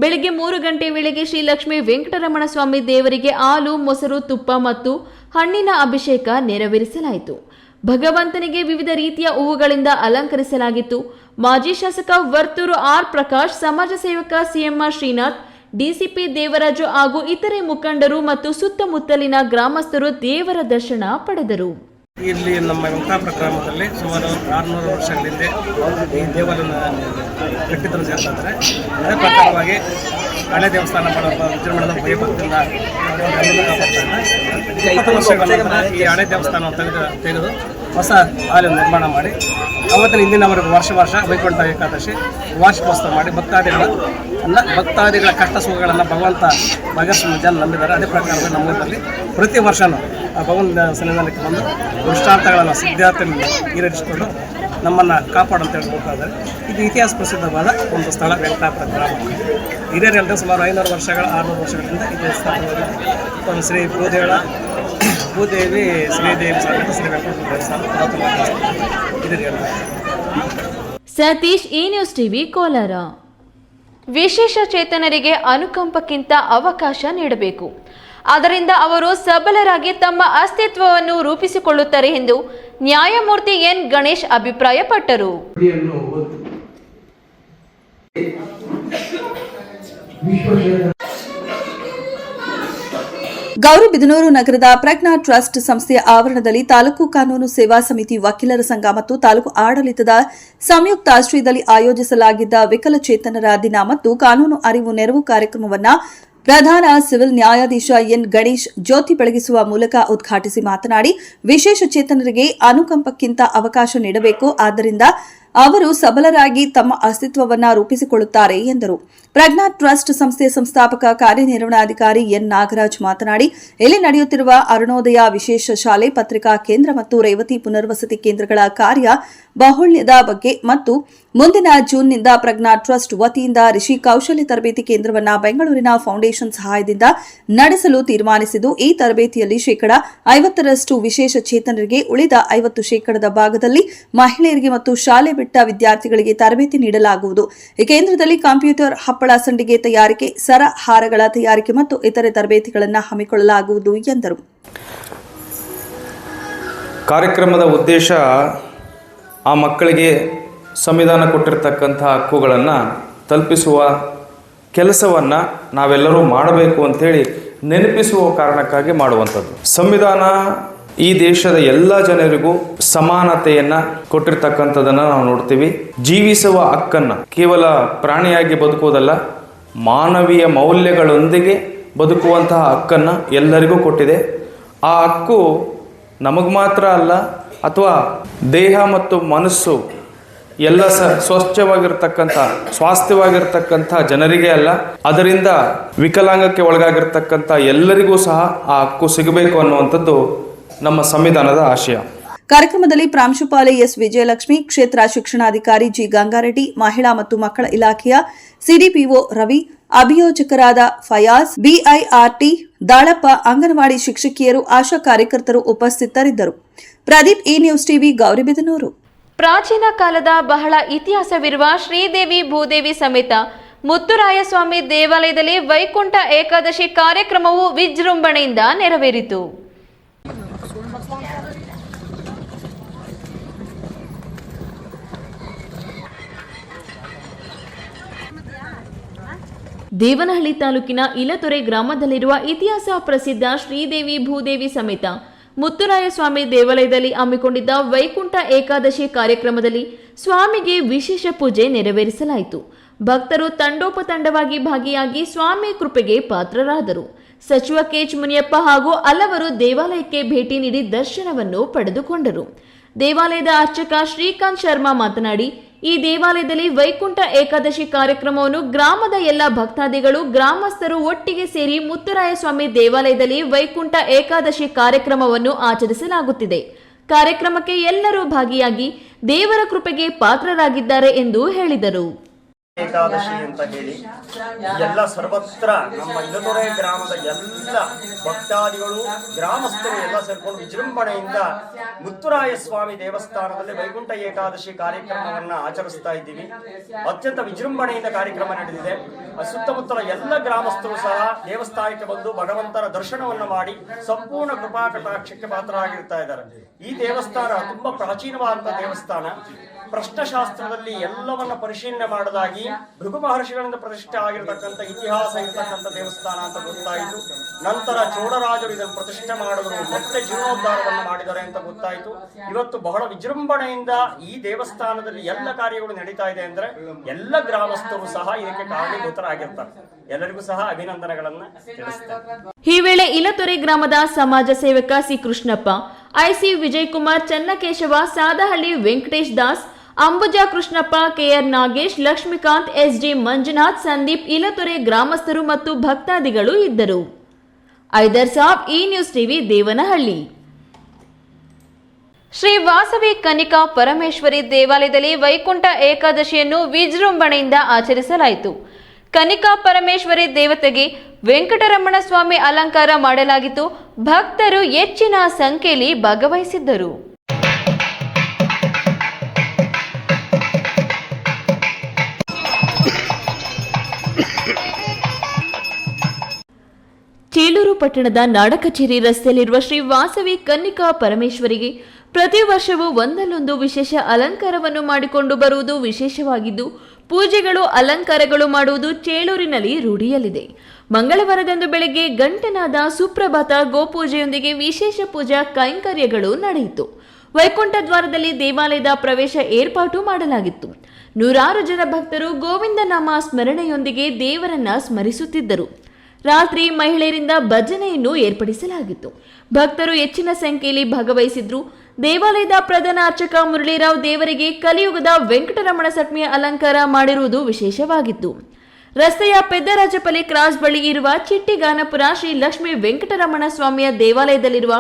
ಬೆಳಗ್ಗೆ 3 ಗಂಟೆ ವೇಳೆಗೆ ಶ್ರೀ ಲಕ್ಷ್ಮೀ ವೆಂಕಟರಮಣ ಸ್ವಾಮಿ ದೇವರಿಗೆ ಹಾಲು, ಮೊಸರು, ತುಪ್ಪ ಮತ್ತು ಹಣ್ಣಿನ ಅಭಿಷೇಕ ನೆರವೇರಿಸಲಾಯಿತು. ಭಗವಂತನಿಗೆ ವಿವಿಧ ರೀತಿಯ ಹೂವುಗಳಿಂದ ಅಲಂಕರಿಸಲಾಗಿತ್ತು. ಮಾಜಿ ಶಾಸಕ ವರ್ತೂರು ಆರ್ ಪ್ರಕಾಶ್, ಸಮಾಜ ಸೇವಕ CMR ಶ್ರೀನಾಥ್, DCP ದೇವರಾಜು ಹಾಗೂ ಇತರೆ ಮುಖಂಡರು ಮತ್ತು ಸುತ್ತಮುತ್ತಲಿನ ಗ್ರಾಮಸ್ಥರು ದೇವರ ದರ್ಶನ ಪಡೆದರು. ಇಲ್ಲಿ ನಮ್ಮ ವೆಂಕಟಾಪುರ ಗ್ರಾಮದಲ್ಲಿ ಸುಮಾರು 600 ವರ್ಷಗಳ ಹಿಂದೆ ಈ ದೇವಾಲಯನ ಕಟ್ಟಿದ್ರು ಅಂತಂದರೆ, ಅದೇ ಪ್ರಕಾರವಾಗಿ ಹಳೆ ದೇವಸ್ಥಾನ ವಿಜೃಂಭಣೆಯಿಂದ ಭಯಭಕ್ತಿಯಿಂದ 20 ವರ್ಷಗಳ ನಂತರ ಈ ಹಳೆ ದೇವಸ್ಥಾನವನ್ನು ತೆಗೆದು ಹೊಸ ಆಲಯ ನಿರ್ಮಾಣ ಮಾಡಿ ಅವತ್ತಿನ ಹಿಂದಿನವರೆಗೂ ವರ್ಷ ವೈಕುಂಠ ಏಕಾದಶಿ ವಾರ್ಷಿಕೋತ್ಸವ ಮಾಡಿ ಭಕ್ತಾದಿಗಳ ಕಷ್ಟ ಸುಖಗಳನ್ನು ಭಗವಂತ ಭಾಗಸ್ವಾಮ್ಯ ಜನ ನಂಬಿದ್ದಾರೆ. ಅದೇ ಪ್ರಕಾರವಾಗಿ ನಮ್ಮ ಊರಲ್ಲಿ ಪ್ರತಿ ವರ್ಷವೂ ಭಗವಂತ ಸನ್ನಿಧಾನಕ್ಕೆ ಬಂದು ದೃಷ್ಟಾಂತಗಳನ್ನು ಸಿದ್ಧಾರ್ಥಗಳನ್ನು ಈಡೇರಿಸಿಕೊಂಡು ನಮ್ಮನ್ನು ಕಾಪಾಡಂತ ಹೇಳ್ತಾ ಇದ್ದಾರೆ. ಇದು ಇತಿಹಾಸ ಪ್ರಸಿದ್ಧವಾದ ಒಂದು ಸ್ಥಳ ವೆಂಕಟಾಪುರ ಗ್ರಾಮ. ಹಿರಿಯರೆಲ್ಲರೂ ಸುಮಾರು 600 ವರ್ಷಗಳಿಂದ ಇದು ಸ್ಥಾಪನೆ ಶ್ರೀ ಭೂದೇವಿ ಶ್ರೀದೇವಿ ಸಮೇತ ಶ್ರೀ ವೆಂಕಟೇಶ್ವರ ದೇವಸ್ಥಾನ. ಸತೀಶ್, ಈ ನ್ಯೂಸ್ ಟಿವಿ, ಕೋಲಾರ. ವಿಶೇಷ ಚೇತನರಿಗೆ ಅನುಕಂಪಕ್ಕಿಂತ ಅವಕಾಶ ನೀಡಬೇಕು. ಅದರಿಂದ ಅವರು ಸಬಲರಾಗಿ ತಮ್ಮ ಅಸ್ತಿತ್ವವನ್ನು ರೂಪಿಸಿಕೊಳ್ಳುತ್ತಾರೆ ಎಂದು ನ್ಯಾಯಮೂರ್ತಿ ಎನ್ ಗಣೇಶ್ ಅಭಿಪ್ರಾಯಪಟ್ಟರು. ಗೌರಿಬಿದನೂರು ನಗರದ ಪ್ರಜ್ಞಾ ಟ್ರಸ್ಟ್ ಸಂಸ್ಥೆಯ ಆವರಣದಲ್ಲಿ ತಾಲೂಕು ಕಾನೂನು ಸೇವಾ ಸಮಿತಿ, ವಕೀಲರ ಸಂಘ ಮತ್ತು ತಾಲೂಕು ಆಡಳಿತದ ಸಂಯುಕ್ತಾಶ್ರಯದಲ್ಲಿ ಆಯೋಜಿಸಲಾಗಿದ್ದ ವಿಕಲಚೇತನರ ದಿನ ಮತ್ತು ಕಾನೂನು ಅರಿವು ನೆರವು ಕಾರ್ಯಕ್ರಮವನ್ನು ಪ್ರಧಾನ ಸಿವಿಲ್ ನ್ಯಾಯಾಧೀಶ ಎನ್ ಗಣೇಶ್ ಜ್ಯೋತಿ ಬೆಳಗಿಸುವ ಮೂಲಕ ಉದ್ಘಾಟಿಸಿ ಮಾತನಾಡಿ, ವಿಶೇಷ ಚೇತನರಿಗೆ ಅನುಕಂಪಕ್ಕಿಂತ ಅವಕಾಶ ನೀಡಬೇಕು. ಆದ್ದರಿಂದ ಅವರು ಸಬಲರಾಗಿ ತಮ್ಮ ಅಸ್ತಿತ್ವವನ್ನು ರೂಪಿಸಿಕೊಳ್ಳುತ್ತಾರೆ ಎಂದರು. ಪ್ರಜ್ಞಾ ಟ್ರಸ್ಟ್ ಸಂಸ್ಥೆಯ ಸಂಸ್ಥಾಪಕ ಕಾರ್ಯನಿರ್ವಹಣಾಧಿಕಾರಿ ಎನ್ ನಾಗರಾಜ್ ಮಾತನಾಡಿ, ಇಲ್ಲಿ ನಡೆಯುತ್ತಿರುವ ಅರುಣೋದಯ ವಿಶೇಷ ಶಾಲೆ, ಪತ್ರಿಕಾ ಕೇಂದ್ರ ಮತ್ತು ರೇವತಿ ಪುನರ್ವಸತಿ ಕೇಂದ್ರಗಳ ಕಾರ್ಯ ಬಾಹುಳ್ಯದ ಬಗ್ಗೆ ಮತ್ತು ಮುಂದಿನ ಜೂನ್ನಿಂದ ಪ್ರಜ್ಞಾ ಟ್ರಸ್ಟ್ ವತಿಯಿಂದ ರಿಷಿ ಕೌಶಲ್ಯ ತರಬೇತಿ ಕೇಂದ್ರವನ್ನು ಬೆಂಗಳೂರಿನ ಫೌಂಡೇಶನ್ ಸಹಾಯದಿಂದ ನಡೆಸಲು ತೀರ್ಮಾನಿಸಿದ್ದು, ಈ ತರಬೇತಿಯಲ್ಲಿ 50% ವಿಶೇಷ ಚೇತನರಿಗೆ, ಉಳಿದ 50% ಭಾಗದಲ್ಲಿ ಮಹಿಳೆಯರಿಗೆ ಮತ್ತು ಶಾಲೆ ಬಿಟ್ಟ ವಿದ್ಯಾರ್ಥಿಗಳಿಗೆ ತರಬೇತಿ ನೀಡಲಾಗುವುದು. ಈ ಕೇಂದ್ರದಲ್ಲಿ ಕಂಪ್ಯೂಟರ್, ಹಪ್ಪಳ ಸಂಡಿಗೆ ತಯಾರಿಕೆ, ಸರ ಹಾರಗಳ ತಯಾರಿಕೆ ಮತ್ತು ಇತರೆ ತರಬೇತಿಗಳನ್ನು ಹಮ್ಮಿಕೊಳ್ಳಲಾಗುವುದು ಎಂದರು. ಕಾರ್ಯಕ್ರಮದ ಉದ್ದೇಶ ಆ ಮಕ್ಕಳಿಗೆ ಸಂವಿಧಾನ ಕೊಟ್ಟಿರತಕ್ಕಂಥ ಹಕ್ಕುಗಳನ್ನು ತಲುಪಿಸುವ ಕೆಲಸವನ್ನು ನಾವೆಲ್ಲರೂ ಮಾಡಬೇಕು ಅಂಥೇಳಿ ನೆನಪಿಸುವ ಕಾರಣಕ್ಕಾಗಿ ಮಾಡುವಂಥದ್ದು. ಸಂವಿಧಾನ ಈ ದೇಶದ ಎಲ್ಲ ಜನರಿಗೂ ಸಮಾನತೆಯನ್ನು ಕೊಟ್ಟಿರ್ತಕ್ಕಂಥದ್ದನ್ನು ನಾವು ನೋಡ್ತೀವಿ. ಜೀವಿಸುವ ಹಕ್ಕನ್ನು ಕೇವಲ ಪ್ರಾಣಿಯಾಗಿ ಬದುಕುವುದಲ್ಲ, ಮಾನವೀಯ ಮೌಲ್ಯಗಳೊಂದಿಗೆ ಬದುಕುವಂತಹ ಹಕ್ಕನ್ನು ಎಲ್ಲರಿಗೂ ಕೊಟ್ಟಿದೆ. ಆ ಹಕ್ಕು ನಮಗೆ ಮಾತ್ರ ಅಲ್ಲ, ಅಥವಾ ದೇಹ ಮತ್ತು ಮನಸ್ಸು ಎಲ್ಲ ಸ್ವಚ್ಛವಾಗಿರ್ತಕ್ಕಂಥ ಸ್ವಾಸ್ಥ್ಯವಾಗಿರ್ತಕ್ಕಂಥ ಜನರಿಗೆ ಅಲ್ಲ, ಅದರಿಂದ ವಿಕಲಾಂಗಕ್ಕೆ ಒಳಗಾಗಿರ್ತಕ್ಕಂಥ ಎಲ್ಲರಿಗೂ ಸಹ ಆ ಹಕ್ಕು ಸಿಗಬೇಕು ಅನ್ನುವಂಥದ್ದು ನಮ್ಮ ಸಂವಿಧಾನದ ಆಶಯ. ಕಾರ್ಯಕ್ರಮದಲ್ಲಿ ಪ್ರಾಂಶುಪಾಲೆ ಎಸ್ ವಿಜಯಲಕ್ಷ್ಮಿ, ಕ್ಷೇತ್ರ ಶಿಕ್ಷಣಾಧಿಕಾರಿ ಜಿ ಗಂಗಾರೆಡ್ಡಿ, ಮಹಿಳಾ ಮತ್ತು ಮಕ್ಕಳ ಇಲಾಖೆಯ ಸಿಡಿಪಿಒ ರವಿ, ಅಭಿಯೋಜಕರಾದ ಫಯಾಜ್, ಬಿಐಆರ್ಟಿ ದಾಳಪ್ಪ, ಅಂಗನವಾಡಿ ಶಿಕ್ಷಕಿಯರು, ಆಶಾ ಕಾರ್ಯಕರ್ತರು ಉಪಸ್ಥಿತರಿದ್ದರು. ಪ್ರದೀಪ್, ಈ ನ್ಯೂಸ್ ಟಿವಿ, ಗೌರಿಬಿದನೂರು. ಪ್ರಾಚೀನ ಕಾಲದ ಬಹಳ ಇತಿಹಾಸವಿರುವ ಶ್ರೀದೇವಿ ಭೂದೇವಿ ಸಮೇತ ಮುತ್ತುರಾಯಸ್ವಾಮಿ ದೇವಾಲಯದಲ್ಲಿ ವೈಕುಂಠ ಏಕಾದಶಿ ಕಾರ್ಯಕ್ರಮವು ವಿಜೃಂಭಣೆಯಿಂದ ನೆರವೇರಿತು. ದೇವನಹಳ್ಳಿ ತಾಲೂಕಿನ ಇಲತೊರೆ ಗ್ರಾಮದಲ್ಲಿರುವ ಇತಿಹಾಸ ಪ್ರಸಿದ್ಧ ಶ್ರೀದೇವಿ ಭೂದೇವಿ ಸಮೇತ ಮುತ್ತುರಾಯಸ್ವಾಮಿ ದೇವಾಲಯದಲ್ಲಿ ಹಮ್ಮಿಕೊಂಡಿದ್ದ ವೈಕುಂಠ ಏಕಾದಶಿ ಕಾರ್ಯಕ್ರಮದಲ್ಲಿ ಸ್ವಾಮಿಗೆ ವಿಶೇಷ ಪೂಜೆ ನೆರವೇರಿಸಲಾಯಿತು. ಭಕ್ತರು ತಂಡೋಪತಂಡವಾಗಿ ಭಾಗಿಯಾಗಿ ಸ್ವಾಮಿ ಕೃಪೆಗೆ ಪಾತ್ರರಾದರು. ಸಚಿವ ಕೆಎಚ್ ಮುನಿಯಪ್ಪ ಹಾಗೂ ಹಲವರು ದೇವಾಲಯಕ್ಕೆ ಭೇಟಿ ನೀಡಿ ದರ್ಶನವನ್ನು ಪಡೆದುಕೊಂಡರು. ದೇವಾಲಯದ ಅರ್ಚಕ ಶ್ರೀಕಾಂತ್ ಶರ್ಮಾ ಮಾತನಾಡಿ, ಈ ದೇವಾಲಯದಲ್ಲಿ ವೈಕುಂಠ ಏಕಾದಶಿ ಕಾರ್ಯಕ್ರಮವನ್ನು ಗ್ರಾಮದ ಎಲ್ಲ ಭಕ್ತಾದಿಗಳು ಗ್ರಾಮಸ್ಥರು ಒಟ್ಟಿಗೆ ಸೇರಿ ಮುತ್ತುರಾಯ ಸ್ವಾಮಿ ದೇವಾಲಯದಲ್ಲಿ ವೈಕುಂಠ ಏಕಾದಶಿ ಕಾರ್ಯಕ್ರಮವನ್ನು ಆಚರಿಸಲಾಗುತ್ತಿದೆ. ಕಾರ್ಯಕ್ರಮಕ್ಕೆ ಎಲ್ಲರೂ ಭಾಗಿಯಾಗಿ ದೇವರ ಕೃಪೆಗೆ ಪಾತ್ರರಾಗಿದ್ದಾರೆ ಎಂದು ಹೇಳಿದರು. ಏಕಾದಶಿ ಅಂತ ಹೇಳಿ ಎಲ್ಲ ಸರ್ವತ್ರ ನಮ್ಮ ಇಲತೊರೆ ಗ್ರಾಮದ ಎಲ್ಲ ಭಕ್ತಾದಿಗಳು ಗ್ರಾಮಸ್ಥರು ಎಲ್ಲ ಸೇರ್ಕೊಂಡು ವಿಜೃಂಭಣೆಯಿಂದ ಮುತ್ತುರಾಯ ಸ್ವಾಮಿ ದೇವಸ್ಥಾನದಲ್ಲಿ ವೈಕುಂಠ ಏಕಾದಶಿ ಕಾರ್ಯಕ್ರಮವನ್ನ ಆಚರಿಸ್ತಾ ಇದ್ದೀವಿ. ಅತ್ಯಂತ ವಿಜೃಂಭಣೆಯಿಂದ ಕಾರ್ಯಕ್ರಮ ನಡೆದಿದೆ. ಸುತ್ತಮುತ್ತಲ ಎಲ್ಲ ಗ್ರಾಮಸ್ಥರು ಸಹ ದೇವಸ್ಥಾನಕ್ಕೆ ಬಂದು ಭಗವಂತನ ದರ್ಶನವನ್ನು ಮಾಡಿ ಸಂಪೂರ್ಣ ಕೃಪಾ ಕಟಾಕ್ಷಕ್ಕೆ ಪಾತ್ರರಾಗಿರ್ತಾ ಇದ್ದಾರೆ. ಈ ದೇವಸ್ಥಾನ ತುಂಬಾ ಪ್ರಾಚೀನವಾದಂತಹ ದೇವಸ್ಥಾನ. ಪ್ರಶ್ನಶಾಸ್ತ್ರದಲ್ಲಿ ಎಲ್ಲವನ್ನ ಪರಿಶೀಲನೆ ಮಾಡಲಾಗಿ ಭೃಗು ಮಹರ್ಷಿಗಳಿಂದ ಪ್ರತಿಷ್ಠೆ ಆಗಿರತಕ್ಕಂಥ ಇತಿಹಾಸ ಇರತಕ್ಕಂಥ ದೇವಸ್ಥಾನ ಅಂತ ಗೊತ್ತಾಯಿತು. ನಂತರ ಚೋಳರಾಜರು ಇದನ್ನು ಪ್ರತಿಷ್ಠೆ ಮಾಡಿದ್ರು, ಮತ್ತೆ ಜೀರ್ಣೋದ್ಧಾರವನ್ನು ಮಾಡಿದ್ದಾರೆ ಅಂತ ಗೊತ್ತಾಯಿತು. ಇವತ್ತು ಬಹಳ ವಿಜೃಂಭಣೆಯಿಂದ ಈ ದೇವಸ್ಥಾನದಲ್ಲಿ ಎಲ್ಲ ಕಾರ್ಯಗಳು ನಡೀತಾ ಇದೆ ಅಂದ್ರೆ ಎಲ್ಲ ಗ್ರಾಮಸ್ಥರು ಸಹ ಇದಕ್ಕೆ ಕಾರಣೀಭೂತರಾಗಿರ್ತಾರೆ. ಎಲ್ಲರಿಗೂ ಸಹ ಅಭಿನಂದನೆಗಳನ್ನ ತಿಳಿಸ್ತೇನೆ. ಈ ವೇಳೆ ಇಲತೊರೆ ಗ್ರಾಮದ ಸಮಾಜ ಸೇವಕ C Krishnappa, I C Vijayakumar, Channakeshava, Sadahalli Venkatesh Das, Ambuja Krishnappa, K R Nagesh, Lakshmikanth, S D Manjunath, Sandeep, Ilathore ಗ್ರಾಮಸ್ಥರು ಮತ್ತು ಭಕ್ತಾದಿಗಳು ಇದ್ದರು. ಐದರ್ ಸಾಬ್, ಈ ನ್ಯೂಸ್ ಟಿವಿ, ದೇವನಹಳ್ಳಿ. ಶ್ರೀ ವಾಸವಿ ಕನ್ನಿಕಾ ಪರಮೇಶ್ವರಿ ದೇವಾಲಯದಲ್ಲಿ ವೈಕುಂಠ ಏಕಾದಶಿಯನ್ನು ವಿಜೃಂಭಣೆಯಿಂದ ಆಚರಿಸಲಾಯಿತು. ಕನ್ನಿಕಾ ಪರಮೇಶ್ವರಿ ದೇವತೆಗೆ ವೆಂಕಟರಮಣ ಸ್ವಾಮಿ ಅಲಂಕಾರ ಮಾಡಲಾಗಿತ್ತು. ಭಕ್ತರು ಹೆಚ್ಚಿನ ಸಂಖ್ಯೆಯಲ್ಲಿ ಭಾಗವಹಿಸಿದ್ದರು. ಚೇಳೂರು ಪಟ್ಟಣದ ನಾಡಕಚೇರಿ ರಸ್ತೆಯಲ್ಲಿರುವ ಶ್ರೀ ವಾಸವಿ ಕನ್ನಿಕಾ ಪರಮೇಶ್ವರಿಗೆ ಪ್ರತಿ ವರ್ಷವೂ ಒಂದಲ್ಲೊಂದು ವಿಶೇಷ ಅಲಂಕಾರವನ್ನು ಮಾಡಿಕೊಂಡು ಬರುವುದು ವಿಶೇಷವಾಗಿದ್ದು, ಪೂಜೆಗಳು ಅಲಂಕಾರಗಳು ಮಾಡುವುದು ಚೇಳೂರಿನಲ್ಲಿ ರೂಢಿಯಲ್ಲಿದೆ. ಮಂಗಳವಾರದಂದು ಬೆಳಗ್ಗೆ ಗಂಟನಾದ, ಸುಪ್ರಭಾತ, ಗೋಪೂಜೆಯೊಂದಿಗೆ ವಿಶೇಷ ಪೂಜಾ ಕೈಂಕರ್ಯಗಳು ನಡೆಯಿತು. ವೈಕುಂಠ ದ್ವಾರದಲ್ಲಿ ದೇವಾಲಯದ ಪ್ರವೇಶ ಏರ್ಪಾಟು ಮಾಡಲಾಗಿತ್ತು. ನೂರಾರು ಜನ ಭಕ್ತರು ಗೋವಿಂದ ನಾಮ ಸ್ಮರಣೆಯೊಂದಿಗೆ ದೇವರನ್ನ ಸ್ಮರಿಸುತ್ತಿದ್ದರು. ರಾತ್ರಿ ಮಹಿಳೆಯರಿಂದ ಭಜನೆಯನ್ನು ಏರ್ಪಡಿಸಲಾಗಿತ್ತು. ಭಕ್ತರು ಹೆಚ್ಚಿನ ಸಂಖ್ಯೆಯಲ್ಲಿ ಭಾಗವಹಿಸಿದ್ರು. ದೇವಾಲಯದ ಪ್ರಧಾನ ಅರ್ಚಕ ಮುರಳೀರಾವ್ ದೇವರಿಗೆ ಕಲಿಯುಗದ ವೆಂಕಟರಮಣ ಸಟ್ಮಿಯ ಅಲಂಕಾರ ಮಾಡಿರುವುದು ವಿಶೇಷವಾಗಿತ್ತು. ರಸ್ತೆಯ ಪೆದ್ದರಾಜಪಲ್ಲಿ ಕ್ರಾಸ್ ಬಳಿ ಇರುವ ಚಿಟ್ಟಿಗಾನಪುರ ಶ್ರೀ ಲಕ್ಷ್ಮೀ ವೆಂಕಟರಮಣ ಸ್ವಾಮಿಯ ದೇವಾಲಯದಲ್ಲಿರುವ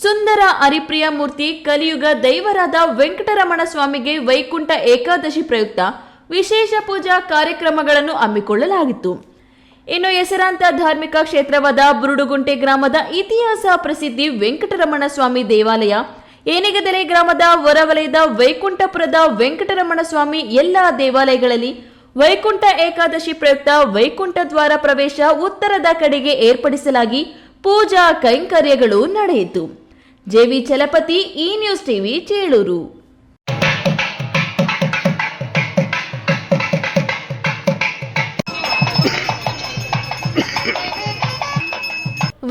ಸುಂದರ ಹರಿಪ್ರಿಯ ಮೂರ್ತಿ ಕಲಿಯುಗ ದೈವರಾದ ವೆಂಕಟರಮಣ ಸ್ವಾಮಿಗೆ ವೈಕುಂಠ ಏಕಾದಶಿ ಪ್ರಯುಕ್ತ ವಿಶೇಷ ಪೂಜಾ ಕಾರ್ಯಕ್ರಮಗಳನ್ನು ಹಮ್ಮಿಕೊಳ್ಳಲಾಗಿತ್ತು. ಇನ್ನು ಹೆಸರಾಂತ ಧಾರ್ಮಿಕ ಕ್ಷೇತ್ರವಾದ ಬುರುಡುಗುಂಟೆ ಗ್ರಾಮದ ಇತಿಹಾಸ ಪ್ರಸಿದ್ಧಿ ವೆಂಕಟರಮಣ ಸ್ವಾಮಿ ದೇವಾಲಯ, ಏನಿಗದೆಲೆ ಗ್ರಾಮದ ಹೊರವಲಯದ ವೈಕುಂಠಪುರದ ವೆಂಕಟರಮಣ ಸ್ವಾಮಿ ಎಲ್ಲಾ ದೇವಾಲಯಗಳಲ್ಲಿ ವೈಕುಂಠ ಏಕಾದಶಿ ಪ್ರಯುಕ್ತ ವೈಕುಂಠ ದ್ವಾರ ಪ್ರವೇಶ ಉತ್ತರದ ಕಡೆಗೆ ಏರ್ಪಡಿಸಲಾಗಿ ಪೂಜಾ ಕೈಂಕರ್ಯಗಳು ನಡೆಯಿತು. ಜೆವಿ ಚಲಪತಿ, ಈ ನ್ಯೂಸ್ ಟಿವಿ, ಚೇಳೂರು.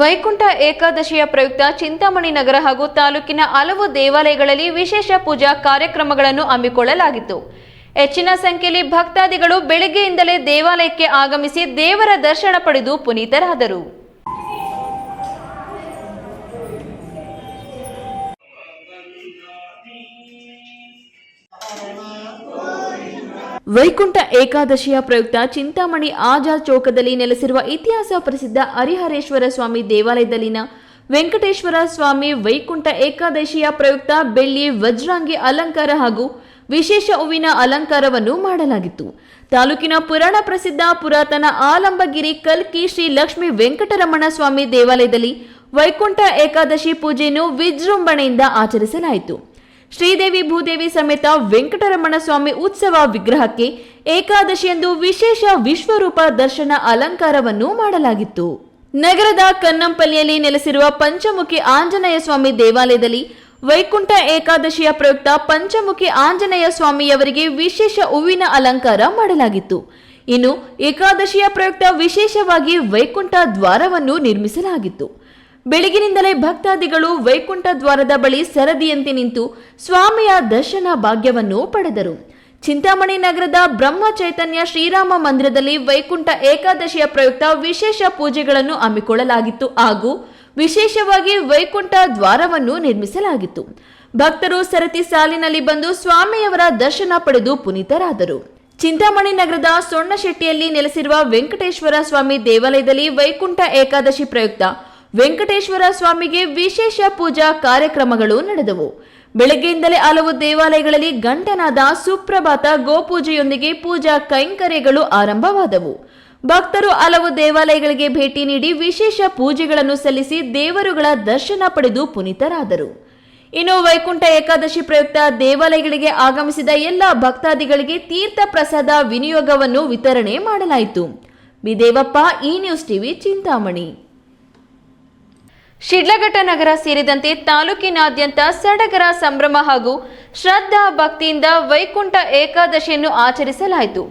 ವೈಕುಂಠ ಏಕಾದಶಿಯ ಪ್ರಯುಕ್ತ ಚಿಂತಾಮಣಿ ನಗರ ಹಾಗೂ ತಾಲೂಕಿನ ಹಲವು ದೇವಾಲಯಗಳಲ್ಲಿ ವಿಶೇಷ ಪೂಜಾ ಕಾರ್ಯಕ್ರಮಗಳನ್ನು ಹಮ್ಮಿಕೊಳ್ಳಲಾಗಿತ್ತು. ಹೆಚ್ಚಿನ ಸಂಖ್ಯೆಯಲ್ಲಿ ಭಕ್ತಾದಿಗಳು ಬೆಳಗ್ಗೆಯಿಂದಲೇ ದೇವಾಲಯಕ್ಕೆ ಆಗಮಿಸಿ ದೇವರ ದರ್ಶನ ಪಡೆದು ಪುನೀತರಾದರು. ವೈಕುಂಠ ಏಕಾದಶಿಯ ಪ್ರಯುಕ್ತ ಚಿಂತಾಮಣಿ ಆಜಾದ್ ಚೌಕದಲ್ಲಿ ನೆಲೆಸಿರುವ ಇತಿಹಾಸ ಪ್ರಸಿದ್ಧ ಹರಿಹರೇಶ್ವರ ಸ್ವಾಮಿ ದೇವಾಲಯದಲ್ಲಿನ ವೆಂಕಟೇಶ್ವರ ಸ್ವಾಮಿ ವೈಕುಂಠ ಏಕಾದಶಿಯ ಪ್ರಯುಕ್ತ ಬೆಳ್ಳಿ ವಜ್ರಾಂಗಿ ಅಲಂಕಾರ ಹಾಗೂ ವಿಶೇಷ ಹೂವಿನ ಅಲಂಕಾರವನ್ನು ಮಾಡಲಾಗಿತ್ತು. ತಾಲೂಕಿನ ಪುರಾಣ ಪ್ರಸಿದ್ಧ ಪುರಾತನ ಆಲಂಬಗಿರಿ ಕಲ್ಕಿ ಶ್ರೀ ಲಕ್ಷ್ಮೀ ವೆಂಕಟರಮಣ ಸ್ವಾಮಿ ದೇವಾಲಯದಲ್ಲಿ ವೈಕುಂಠ ಏಕಾದಶಿ ಪೂಜೆಯನ್ನು ವಿಜೃಂಭಣೆಯಿಂದ ಆಚರಿಸಲಾಯಿತು. ಶ್ರೀದೇವಿ ಭೂದೇವಿ ಸಮೇತ ವೆಂಕಟರಮಣ ಸ್ವಾಮಿ ಉತ್ಸವ ವಿಗ್ರಹಕ್ಕೆ ಏಕಾದಶಿಯಂದು ವಿಶೇಷ ವಿಶ್ವರೂಪ ದರ್ಶನ ಅಲಂಕಾರವನ್ನು ಮಾಡಲಾಗಿತ್ತು. ನಗರದ ಕನ್ನಂಪಲ್ಲಿಯಲ್ಲಿ ನೆಲೆಸಿರುವ ಪಂಚಮುಖಿ ಆಂಜನೇಯ ಸ್ವಾಮಿ ದೇವಾಲಯದಲ್ಲಿ ವೈಕುಂಠ ಏಕಾದಶಿಯ ಪ್ರಯುಕ್ತ ಪಂಚಮುಖಿ ಆಂಜನೇಯ ಸ್ವಾಮಿಯವರಿಗೆ ವಿಶೇಷ ಹೂವಿನ ಅಲಂಕಾರ ಮಾಡಲಾಗಿತ್ತು. ಇನ್ನು ಏಕಾದಶಿಯ ಪ್ರಯುಕ್ತ ವಿಶೇಷವಾಗಿ ವೈಕುಂಠ ದ್ವಾರವನ್ನು ನಿರ್ಮಿಸಲಾಗಿತ್ತು. ಬೆಳಗಿನಿಂದಲೇ ಭಕ್ತಾದಿಗಳು ವೈಕುಂಠ ದ್ವಾರದ ಬಳಿ ಸರದಿಯಂತೆ ನಿಂತು ಸ್ವಾಮಿಯ ದರ್ಶನ ಭಾಗ್ಯವನ್ನು ಪಡೆದರು. ಚಿಂತಾಮಣಿ ನಗರದ ಬ್ರಹ್ಮ ಚೈತನ್ಯ ಶ್ರೀರಾಮ ಮಂದಿರದಲ್ಲಿ ವೈಕುಂಠ ಏಕಾದಶಿಯ ಪ್ರಯುಕ್ತ ವಿಶೇಷ ಪೂಜೆಗಳನ್ನು ಹಮ್ಮಿಕೊಳ್ಳಲಾಗಿತ್ತು ಹಾಗೂ ವಿಶೇಷವಾಗಿ ವೈಕುಂಠ ದ್ವಾರವನ್ನು ನಿರ್ಮಿಸಲಾಗಿತ್ತು. ಭಕ್ತರು ಸರತಿ ಸಾಲಿನಲ್ಲಿ ಬಂದು ಸ್ವಾಮಿಯವರ ದರ್ಶನ ಪಡೆದು ಪುನೀತರಾದರು. ಚಿಂತಾಮಣಿ ನಗರದ ಸೊಣ್ಣಶೆಟ್ಟಿಯಲ್ಲಿ ನೆಲೆಸಿರುವ ವೆಂಕಟೇಶ್ವರ ಸ್ವಾಮಿ ದೇವಾಲಯದಲ್ಲಿ ವೈಕುಂಠ ಏಕಾದಶಿ ಪ್ರಯುಕ್ತ ವೆಂಕಟೇಶ್ವರ ಸ್ವಾಮಿಗೆ ವಿಶೇಷ ಪೂಜಾ ಕಾರ್ಯಕ್ರಮಗಳು ನಡೆದವು. ಬೆಳಗ್ಗೆಯಿಂದಲೇ ಹಲವು ದೇವಾಲಯಗಳಲ್ಲಿ ಗಂಟನಾದ ಸುಪ್ರಭಾತ ಗೋಪೂಜೆಯೊಂದಿಗೆ ಪೂಜಾ ಕೈಂಕರ್ಯಗಳು ಆರಂಭವಾದವು. ಭಕ್ತರು ಹಲವು ದೇವಾಲಯಗಳಿಗೆ ಭೇಟಿ ನೀಡಿ ವಿಶೇಷ ಪೂಜೆಗಳನ್ನು ಸಲ್ಲಿಸಿ ದೇವರುಗಳ ದರ್ಶನ ಪಡೆದು ಪುನೀತರಾದರು. ಇನ್ನು ವೈಕುಂಠ ಏಕಾದಶಿ ಪ್ರಯುಕ್ತ ದೇವಾಲಯಗಳಿಗೆ ಆಗಮಿಸಿದ ಎಲ್ಲ ಭಕ್ತಾದಿಗಳಿಗೆ ತೀರ್ಥ ಪ್ರಸಾದ ವಿನಿಯೋಗವನ್ನು ವಿತರಣೆ ಮಾಡಲಾಯಿತು. ಬಿದೇವಪ್ಪ, ಈ ನ್ಯೂಸ್ ಟಿವಿ, ಚಿಂತಾಮಣಿ. ಶಿಡ್ಲಘಟ್ಟ ನಗರ ಸೇರಿದಂತೆ ತಾಲೂಕಿನಾದ್ಯಂತ ಸಡಗರ ಸಂಭ್ರಮ ಹಾಗೂ ಶ್ರದ್ಧಾ ಭಕ್ತಿಯಿಂದ ವೈಕುಂಠ ಏಕಾದಶಿಯನ್ನು ಆಚರಿಸಲಾಯಿತು.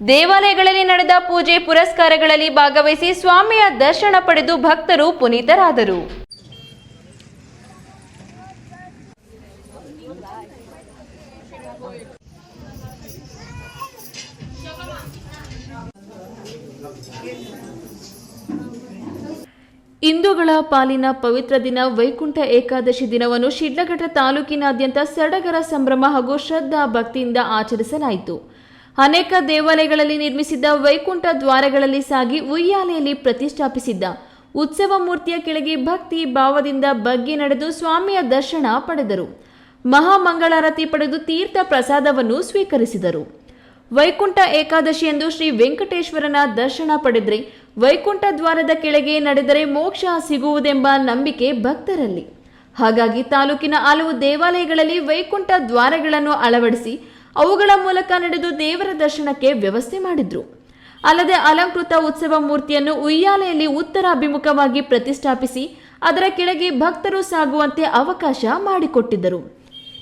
ದೇವಾಲಯಗಳಲ್ಲಿ ನಡೆದ ಪೂಜೆ ಪುರಸ್ಕಾರಗಳಲ್ಲಿ ಭಾಗವಹಿಸಿ ಸ್ವಾಮಿಯ ದರ್ಶನ ಪಡೆದು ಭಕ್ತರು ಪುನೀತರಾದರು. ಹಿಂದೂಗಳ ಪಾಲಿನ ಪವಿತ್ರ ದಿನ ವೈಕುಂಠ ಏಕಾದಶಿ ದಿನವನ್ನು ಶಿಡ್ಲಘಟ್ಟ ತಾಲೂಕಿನಾದ್ಯಂತ ಸಡಗರ ಸಂಭ್ರಮ ಹಾಗೂ ಶ್ರದ್ಧಾ ಭಕ್ತಿಯಿಂದ ಆಚರಿಸಲಾಯಿತು. ಅನೇಕ ದೇವಾಲಯಗಳಲ್ಲಿ ನಿರ್ಮಿಸಿದ್ದ ವೈಕುಂಠ ದ್ವಾರಗಳಲ್ಲಿ ಸಾಗಿ ಉಯ್ಯಾಲೆಯಲ್ಲಿ ಪ್ರತಿಷ್ಠಾಪಿಸಿದ್ದ ಉತ್ಸವ ಮೂರ್ತಿಯ ಕೆಳಗೆ ಭಕ್ತಿ ಭಾವದಿಂದ ಬಗ್ಗಿ ನಡೆದು ಸ್ವಾಮಿಯ ದರ್ಶನ ಪಡೆದರು. ಮಹಾಮಂಗಳಾರತಿ ಪಡೆದು ತೀರ್ಥ ಪ್ರಸಾದವನ್ನು ಸ್ವೀಕರಿಸಿದರು. ವೈಕುಂಠ ಏಕಾದಶಿಯಂದು ಶ್ರೀ ವೆಂಕಟೇಶ್ವರನ ದರ್ಶನ ಪಡೆದರೆ ವೈಕುಂಠ ದ್ವಾರದ ಕೆಳಗೆ ನಡೆದರೆ ಮೋಕ್ಷ ಸಿಗುವುದೆಂಬ ನಂಬಿಕೆ ಭಕ್ತರಲ್ಲಿ. ಹಾಗಾಗಿ ತಾಲೂಕಿನ ಹಲವು ದೇವಾಲಯಗಳಲ್ಲಿ ವೈಕುಂಠ ದ್ವಾರಗಳನ್ನು ಅಳವಡಿಸಿ ಅವುಗಳ ಮೂಲಕ ನಡೆದು ದೇವರ ದರ್ಶನಕ್ಕೆ ವ್ಯವಸ್ಥೆ ಮಾಡಿದ್ರು. ಅಲ್ಲದೆ ಅಲಂಕೃತ ಉತ್ಸವ ಮೂರ್ತಿಯನ್ನು ಉಯ್ಯಾಲೆಯಲ್ಲಿ ಉತ್ತರ ಅಭಿಮುಖವಾಗಿ ಪ್ರತಿಷ್ಠಾಪಿಸಿ ಅದರ ಕೆಳಗೆ ಭಕ್ತರು ಸಾಗುವಂತೆ ಅವಕಾಶ ಮಾಡಿಕೊಟ್ಟಿದ್ದರು.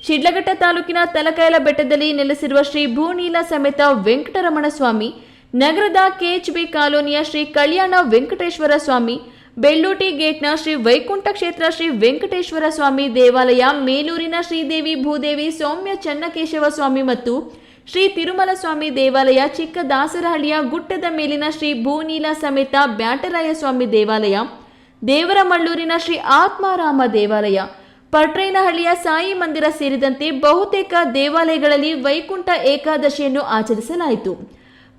ಶಿಡ್ಲಘಟ್ಟ ತಾಲೂಕಿನ ತಲಕೈಲ ಬೆಟ್ಟದಲ್ಲಿ ನೆಲೆಸಿರುವ ಶ್ರೀ ಭೂನೀಲ ಸಮೇತ ವೆಂಕಟರಮಣ ಸ್ವಾಮಿ, ನಗರದ ಕೆಎಚ್ಬಿ ಕಾಲೋನಿಯ ಶ್ರೀ ಕಲ್ಯಾಣ ವೆಂಕಟೇಶ್ವರ ಸ್ವಾಮಿ, ಬೆಳ್ಳೂಟಿ ಗೇಟ್ನ ಶ್ರೀ ವೈಕುಂಠ ಕ್ಷೇತ್ರ ಶ್ರೀ ವೆಂಕಟೇಶ್ವರ ಸ್ವಾಮಿ ದೇವಾಲಯ, ಮೇಲೂರಿನ ಶ್ರೀದೇವಿ ಭೂದೇವಿ ಸೌಮ್ಯ ಚನ್ನಕೇಶವ ಸ್ವಾಮಿ ಮತ್ತು ಶ್ರೀ ತಿರುಮಲ ಸ್ವಾಮಿ ದೇವಾಲಯ, ಚಿಕ್ಕ ದಾಸರಹಳ್ಳಿಯ ಗುಡ್ಡದ ಮೇಲಿನ ಶ್ರೀ ಭೂನೀಲ ಸಮೇತ ಬ್ಯಾಟರಾಯ ಸ್ವಾಮಿ ದೇವಾಲಯ, ದೇವರಮಳ್ಳೂರಿನ ಶ್ರೀ ಆತ್ಮಾರಾಮ ದೇವಾಲಯ, ಪಟ್ರೇನಹಳ್ಳಿಯ ಸಾಯಿ ಮಂದಿರ ಸೇರಿದಂತೆ ಬಹುತೇಕ ದೇವಾಲಯಗಳಲ್ಲಿ ವೈಕುಂಠ ಏಕಾದಶಿಯನ್ನು ಆಚರಿಸಲಾಯಿತು.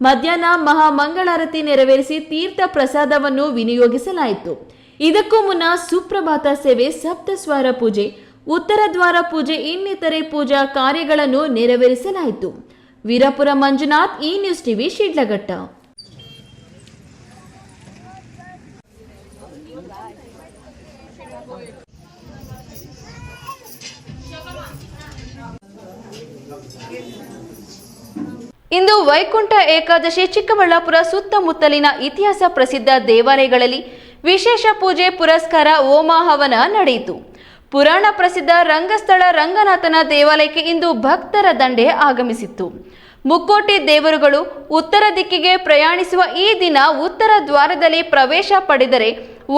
ಮಧ್ಯಾಹ್ನ ಮಹಾಮಂಗಳಾರತಿ ನೆರವೇರಿಸಿ ತೀರ್ಥ ಪ್ರಸಾದವನ್ನು ವಿನಿಯೋಗಿಸಲಾಯಿತು. ಇದಕ್ಕೂ ಮುನ್ನ ಸುಪ್ರಭಾತ ಸೇವೆ, ಸಪ್ತಸ್ವರ ಪೂಜೆ, ಉತ್ತರ ದ್ವಾರ ಪೂಜೆ ಇನ್ನಿತರೆ ಪೂಜಾ ಕಾರ್ಯಗಳನ್ನು ನೆರವೇರಿಸಲಾಯಿತು. ವೀರಪುರ ಮಂಜುನಾಥ್, ಈ ನ್ಯೂಸ್ ಟಿವಿ, ಶಿಡ್ಲಘಟ್ಟ. ಇಂದು ವೈಕುಂಠ ಏಕಾದಶಿ. ಚಿಕ್ಕಬಳ್ಳಾಪುರ ಸುತ್ತಮುತ್ತಲಿನ ಇತಿಹಾಸ ಪ್ರಸಿದ್ಧ ದೇವಾಲಯಗಳಲ್ಲಿ ವಿಶೇಷ ಪೂಜೆ ಪುರಸ್ಕಾರ ಹೋಮ ಹವನ ನಡೆಯಿತು. ಪುರಾಣ ಪ್ರಸಿದ್ಧ ರಂಗಸ್ಥಳ ರಂಗನಾಥನ ದೇವಾಲಯಕ್ಕೆ ಇಂದು ಭಕ್ತರ ದಂಡೆ ಆಗಮಿಸಿತ್ತು. ಮುಕ್ಕೋಟಿ ದೇವರುಗಳು ಉತ್ತರ ದಿಕ್ಕಿಗೆ ಪ್ರಯಾಣಿಸುವ ಈ ದಿನ ಉತ್ತರ ದ್ವಾರದಲ್ಲಿ ಪ್ರವೇಶ ಪಡೆದರೆ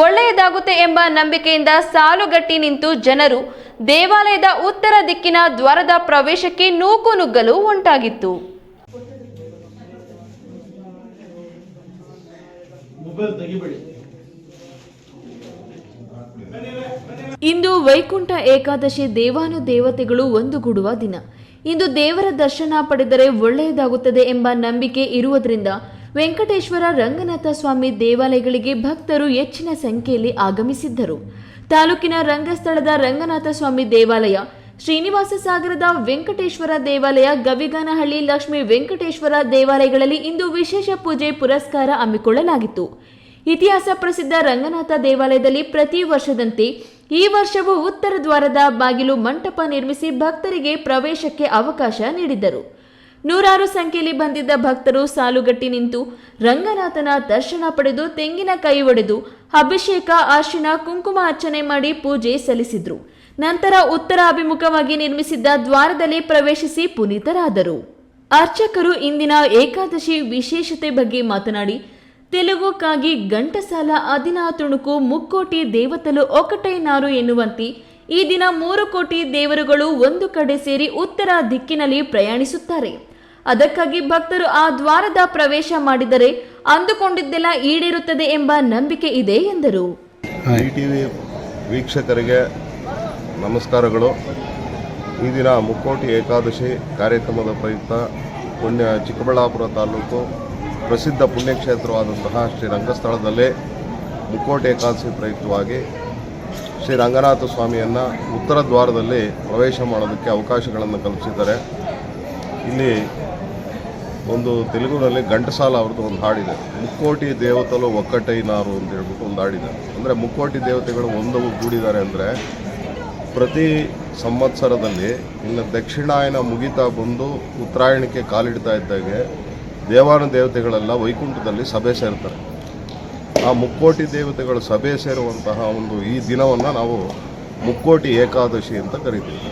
ಒಳ್ಳೆಯದಾಗುತ್ತೆ ಎಂಬ ನಂಬಿಕೆಯಿಂದ ಸಾಲುಗಟ್ಟಿ ನಿಂತು ಜನರು ದೇವಾಲಯದ ಉತ್ತರ ದಿಕ್ಕಿನ ದ್ವಾರದ ಪ್ರವೇಶಕ್ಕೆ ನೂಕುನುಗ್ಗಲು ಉಂಟಾಗಿತ್ತು. ಇಂದು ವೈಕುಂಠ ಏಕಾದಶಿ ದೇವಾನುದೇವತೆಗಳು ಒಂದುಗೂಡುವ ದಿನ. ಇಂದು ದೇವರ ದರ್ಶನ ಪಡೆದರೆ ಒಳ್ಳೆಯದಾಗುತ್ತದೆ ಎಂಬ ನಂಬಿಕೆ ಇರುವುದರಿಂದ ವೆಂಕಟೇಶ್ವರ ರಂಗನಾಥ ಸ್ವಾಮಿ ದೇವಾಲಯಗಳಿಗೆ ಭಕ್ತರು ಹೆಚ್ಚಿನ ಸಂಖ್ಯೆಯಲ್ಲಿ ಆಗಮಿಸಿದ್ದರು. ತಾಲೂಕಿನ ರಂಗಸ್ಥಳದ ರಂಗನಾಥ ಸ್ವಾಮಿ ದೇವಾಲಯ, ಶ್ರೀನಿವಾಸ ಸಾಗರದ ವೆಂಕಟೇಶ್ವರ ದೇವಾಲಯ, ಗವಿಗಾನಹಳ್ಳಿ ಲಕ್ಷ್ಮೀ ವೆಂಕಟೇಶ್ವರ ದೇವಾಲಯಗಳಲ್ಲಿ ಇಂದು ವಿಶೇಷ ಪೂಜೆ ಪುರಸ್ಕಾರ ಹಮ್ಮಿಕೊಳ್ಳಲಾಗಿತ್ತು. ಇತಿಹಾಸ ಪ್ರಸಿದ್ಧ ರಂಗನಾಥ ದೇವಾಲಯದಲ್ಲಿ ಪ್ರತಿ ವರ್ಷದಂತೆ ಈ ವರ್ಷವೂ ಉತ್ತರ ದ್ವಾರದ ಬಾಗಿಲು ಮಂಟಪ ನಿರ್ಮಿಸಿ ಭಕ್ತರಿಗೆ ಪ್ರವೇಶಕ್ಕೆ ಅವಕಾಶ ನೀಡಿದ್ದರು. ನೂರಾರು ಸಂಖ್ಯೆಯಲ್ಲಿ ಬಂದಿದ್ದ ಭಕ್ತರು ಸಾಲುಗಟ್ಟಿ ನಿಂತು ರಂಗನಾಥನ ದರ್ಶನ ಪಡೆದು ತೆಂಗಿನಕಾಯಿ ಒಡೆದು ಅಭಿಷೇಕ, ಅರ್ಶಿನ, ಕುಂಕುಮ ಅರ್ಚನೆ ಮಾಡಿ ಪೂಜೆ ಸಲ್ಲಿಸಿದ್ರು. ನಂತರ ಉತ್ತರ ಅಭಿಮುಖವಾಗಿ ನಿರ್ಮಿಸಿದ್ದ ದ್ವಾರದಲ್ಲಿ ಪ್ರವೇಶಿಸಿ ಪುನೀತರಾದರು. ಅರ್ಚಕರು ಇಂದಿನ ಏಕಾದಶಿ ವಿಶೇಷತೆ ಬಗ್ಗೆ ಮಾತನಾಡಿ, తెలుగు ಕಾಗಿ ಗಂಟಸಾಲ ಅದಿನ ತುಣುಕು ಮುಕ್ಕೋಟಿ ದೇವತಲು ಒಕಟೈನಾರು ಎನ್ನುವಂತೆ ಈ ದಿನ 3 ಕೋಟಿ ದೇವರುಗಳು ಒಂದು ಕಡೆ ಸೇರಿ ಉತ್ತರ ದಿಕ್ಕಿನಲ್ಲಿ ಪ್ರಯಾಣಿಸುತ್ತಾರೆ. ಅದಕ್ಕಾಗಿ ಭಕ್ತರು ಆ ದ್ವಾರದ ಪ್ರವೇಶ ಮಾಡಿದರೆ ಅಂದುಕೊಂಡಿದ್ದೆಲ್ಲ ಈಡೇರುತ್ತದೆ ಎಂಬ ನಂಬಿಕೆ ಇದೆ ಎಂದರು. ಟಿವಿ ವೀಕ್ಷಕರಿಗೆ ನಮಸ್ಕಾರಗಳು. ಈ ದಿನ ಮುಕ್ಕೋಟಿ ಏಕಾದಶಿ ಕಾರ್ಯಕ್ರಮದ ಪ್ರಯುಕ್ತ ಚಿಕ್ಕಬಳ್ಳಾಪುರ ತಾಲೂಕು ಪ್ರಸಿದ್ಧ ಪುಣ್ಯಕ್ಷೇತ್ರವಾದಂತಹ ಶ್ರೀ ರಂಗಸ್ಥಳದಲ್ಲಿ ಮುಕ್ಕೋಟಿ ಏಕಾದಶಿ ಪ್ರಯುಕ್ತವಾಗಿ ಶ್ರೀ ರಂಗನಾಥ ಸ್ವಾಮಿಯನ್ನು ಉತ್ತರ ದ್ವಾರದಲ್ಲಿ ಪ್ರವೇಶ ಮಾಡೋದಕ್ಕೆ ಅವಕಾಶಗಳನ್ನು ಕಲ್ಪಿಸಿದ್ದಾರೆ. ಇಲ್ಲಿ ಒಂದು ತೆಲುಗುನಲ್ಲಿ ಘಂಟಸಾಲ ಅವ್ರದ್ದು ಒಂದು ಹಾಡಿದೆ, ಮುಕ್ಕೋಟಿ ದೇವತಲು ಒಕ್ಕಟ್ಟೈನಾರು ಅಂತ ಹೇಳ್ಬಿಟ್ಟು ಒಂದು ಹಾಡಿದೆ. ಅಂದರೆ ಮುಕ್ಕೋಟಿ ದೇವತೆಗಳು ಒಂದು ಕೂಡಿದ್ದಾರೆ ಅಂದರೆ ಪ್ರತಿ ಸಂವತ್ಸರದಲ್ಲಿ ಇನ್ನು ದಕ್ಷಿಣಾಯನ ಮುಗಿತಾ ಬಂದು ಉತ್ತರಾಯಣಕ್ಕೆ ಕಾಲಿಡ್ತಾ ಇದ್ದಾಗೆ ದೇವಾನುದೇವತೆಗಳೆಲ್ಲ ವೈಕುಂಠದಲ್ಲಿ ಸಭೆ ಸೇರ್ತಾರೆ. ಆ ಮುಕ್ಕೋಟಿ ದೇವತೆಗಳು ಸಭೆ ಸೇರುವಂತಹ ಒಂದು ಈ ದಿನವನ್ನು ನಾವು ಮುಕ್ಕೋಟಿ ಏಕಾದಶಿ ಅಂತ ಕರಿತೀವಿ.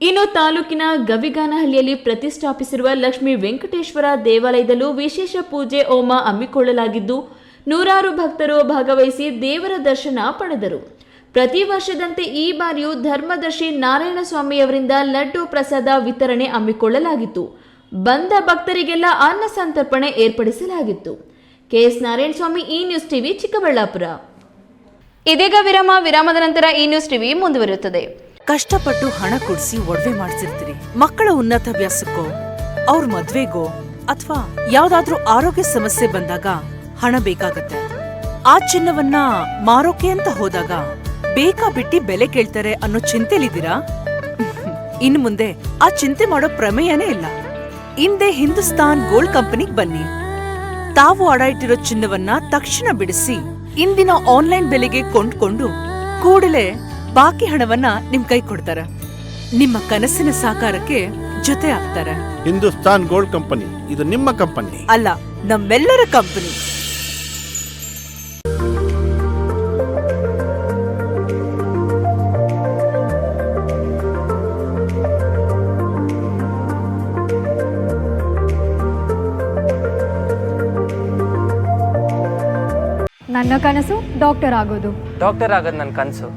ಇನ್ನು ತಾಲೂಕಿನ ಗವಿಗಾನಹಳ್ಳಿಯಲ್ಲಿ ಪ್ರತಿಷ್ಠಾಪಿಸಿರುವ ಲಕ್ಷ್ಮೀ ವೆಂಕಟೇಶ್ವರ ದೇವಾಲಯದಲ್ಲೂ ವಿಶೇಷ ಪೂಜೆ ಹೋಮ ಹಮ್ಮಿಕೊಳ್ಳಲಾಗಿದ್ದು ನೂರಾರು ಭಕ್ತರು ಭಾಗವಹಿಸಿ ದೇವರ ದರ್ಶನ ಪಡೆದರು. ಪ್ರತಿ ವರ್ಷದಂತೆ ಈ ಬಾರಿಯೂ ಧರ್ಮದರ್ಶಿ ನಾರಾಯಣ ಸ್ವಾಮಿಯವರಿಂದ ಲಡ್ಡು ಪ್ರಸಾದ ವಿತರಣೆ ಹಮ್ಮಿಕೊಳ್ಳಲಾಗಿತ್ತು. ಬಂದ ಭಕ್ತರಿಗೆಲ್ಲ ಅನ್ನ ಸಂತರ್ಪಣೆ ಏರ್ಪಡಿಸಲಾಗಿತ್ತು. ಕೆಎಸ್ ನಾರಾಯಣ ಸ್ವಾಮಿ, ಈ ನ್ಯೂಸ್ ಟಿವಿ, ಚಿಕ್ಕಬಳ್ಳಾಪುರ. ಇದೀಗ ವಿರಾಮದ ನಂತರ ಈ ನ್ಯೂಸ್ ಟಿವಿ ಮುಂದುವರಿಯುತ್ತದೆ. ಕಷ್ಟಪಟ್ಟು ಹಣ ಕೊಡಿಸಿ ಒಡವೆ ಮಾಡಿಸಿರ್ತೀರಿ. ಮಕ್ಕಳ ಉನ್ನತಾಭ್ಯಾಸಕ್ಕೋ, ಅವ್ರ ಮದ್ವೆಗೋ ಅಥವಾ ಯಾವ್ದಾದ್ರೂ ಆರೋಗ್ಯ ಸಮಸ್ಯೆ ಬಂದಾಗ ಹಣ ಬೇಕಾಗತ್ತೆ. ಆ ಚಿನ್ನವನ್ನ ಮಾರೋಕೆ ಅಂತ ಹೋದಾಗ ಬೇಕಾ ಬಿಟ್ಟಿ ಬೆಲೆ ಕೇಳ್ತಾರೆ ಅನ್ನೋ ಚಿಂತೆಲಿದ್ದೀರಾ? ಇನ್ನು ಮುಂದೆ ಆ ಚಿಂತೆ ಮಾಡೋ ಪ್ರಮೇಯನೇ ಇಲ್ಲ. ಹಿಂದೆ ಹಿಂದೂಸ್ತಾನ್ ಗೋಲ್ಡ್ ಕಂಪನಿಗೆ ಬನ್ನಿ. ತಾವು ಅಡ ಇಟ್ಟಿರೋ ಚಿನ್ನವನ್ನ ತಕ್ಷಣ ಬಿಡಿಸಿ ಇಂದಿನ ಆನ್ಲೈನ್ ಬೆಲೆಗೆ ಕೊಂಡ್ಕೊಂಡು ಕೂಡಲೇ ಬಾಕಿ ಹಣವನ್ನ ನಿಮ್ ಕೈ ಕೊಡ್ತಾರೆ. ನಿಮ್ಮ ಕನಸಿನ ಸಾಕಾರಕ್ಕೆ ಜೊತೆ ಆಗ್ತಾರೆ. ಹಿಂದೂಸ್ತಾನ್ ಗೋಲ್ಡ್ ಕಂಪನಿ, ಇದು ನಿಮ್ಮ ಕಂಪನಿ ಅಲ್ಲ, ನಮ್ಮೆಲ್ಲರ ಕಂಪನಿ. ನನ್ನ ಕನಸು ಡಾಕ್ಟರ್ ಆಗೋದು. ಡಾಕ್ಟರ್ ಆಗೋದು ನನ್ನ ಕನಸು.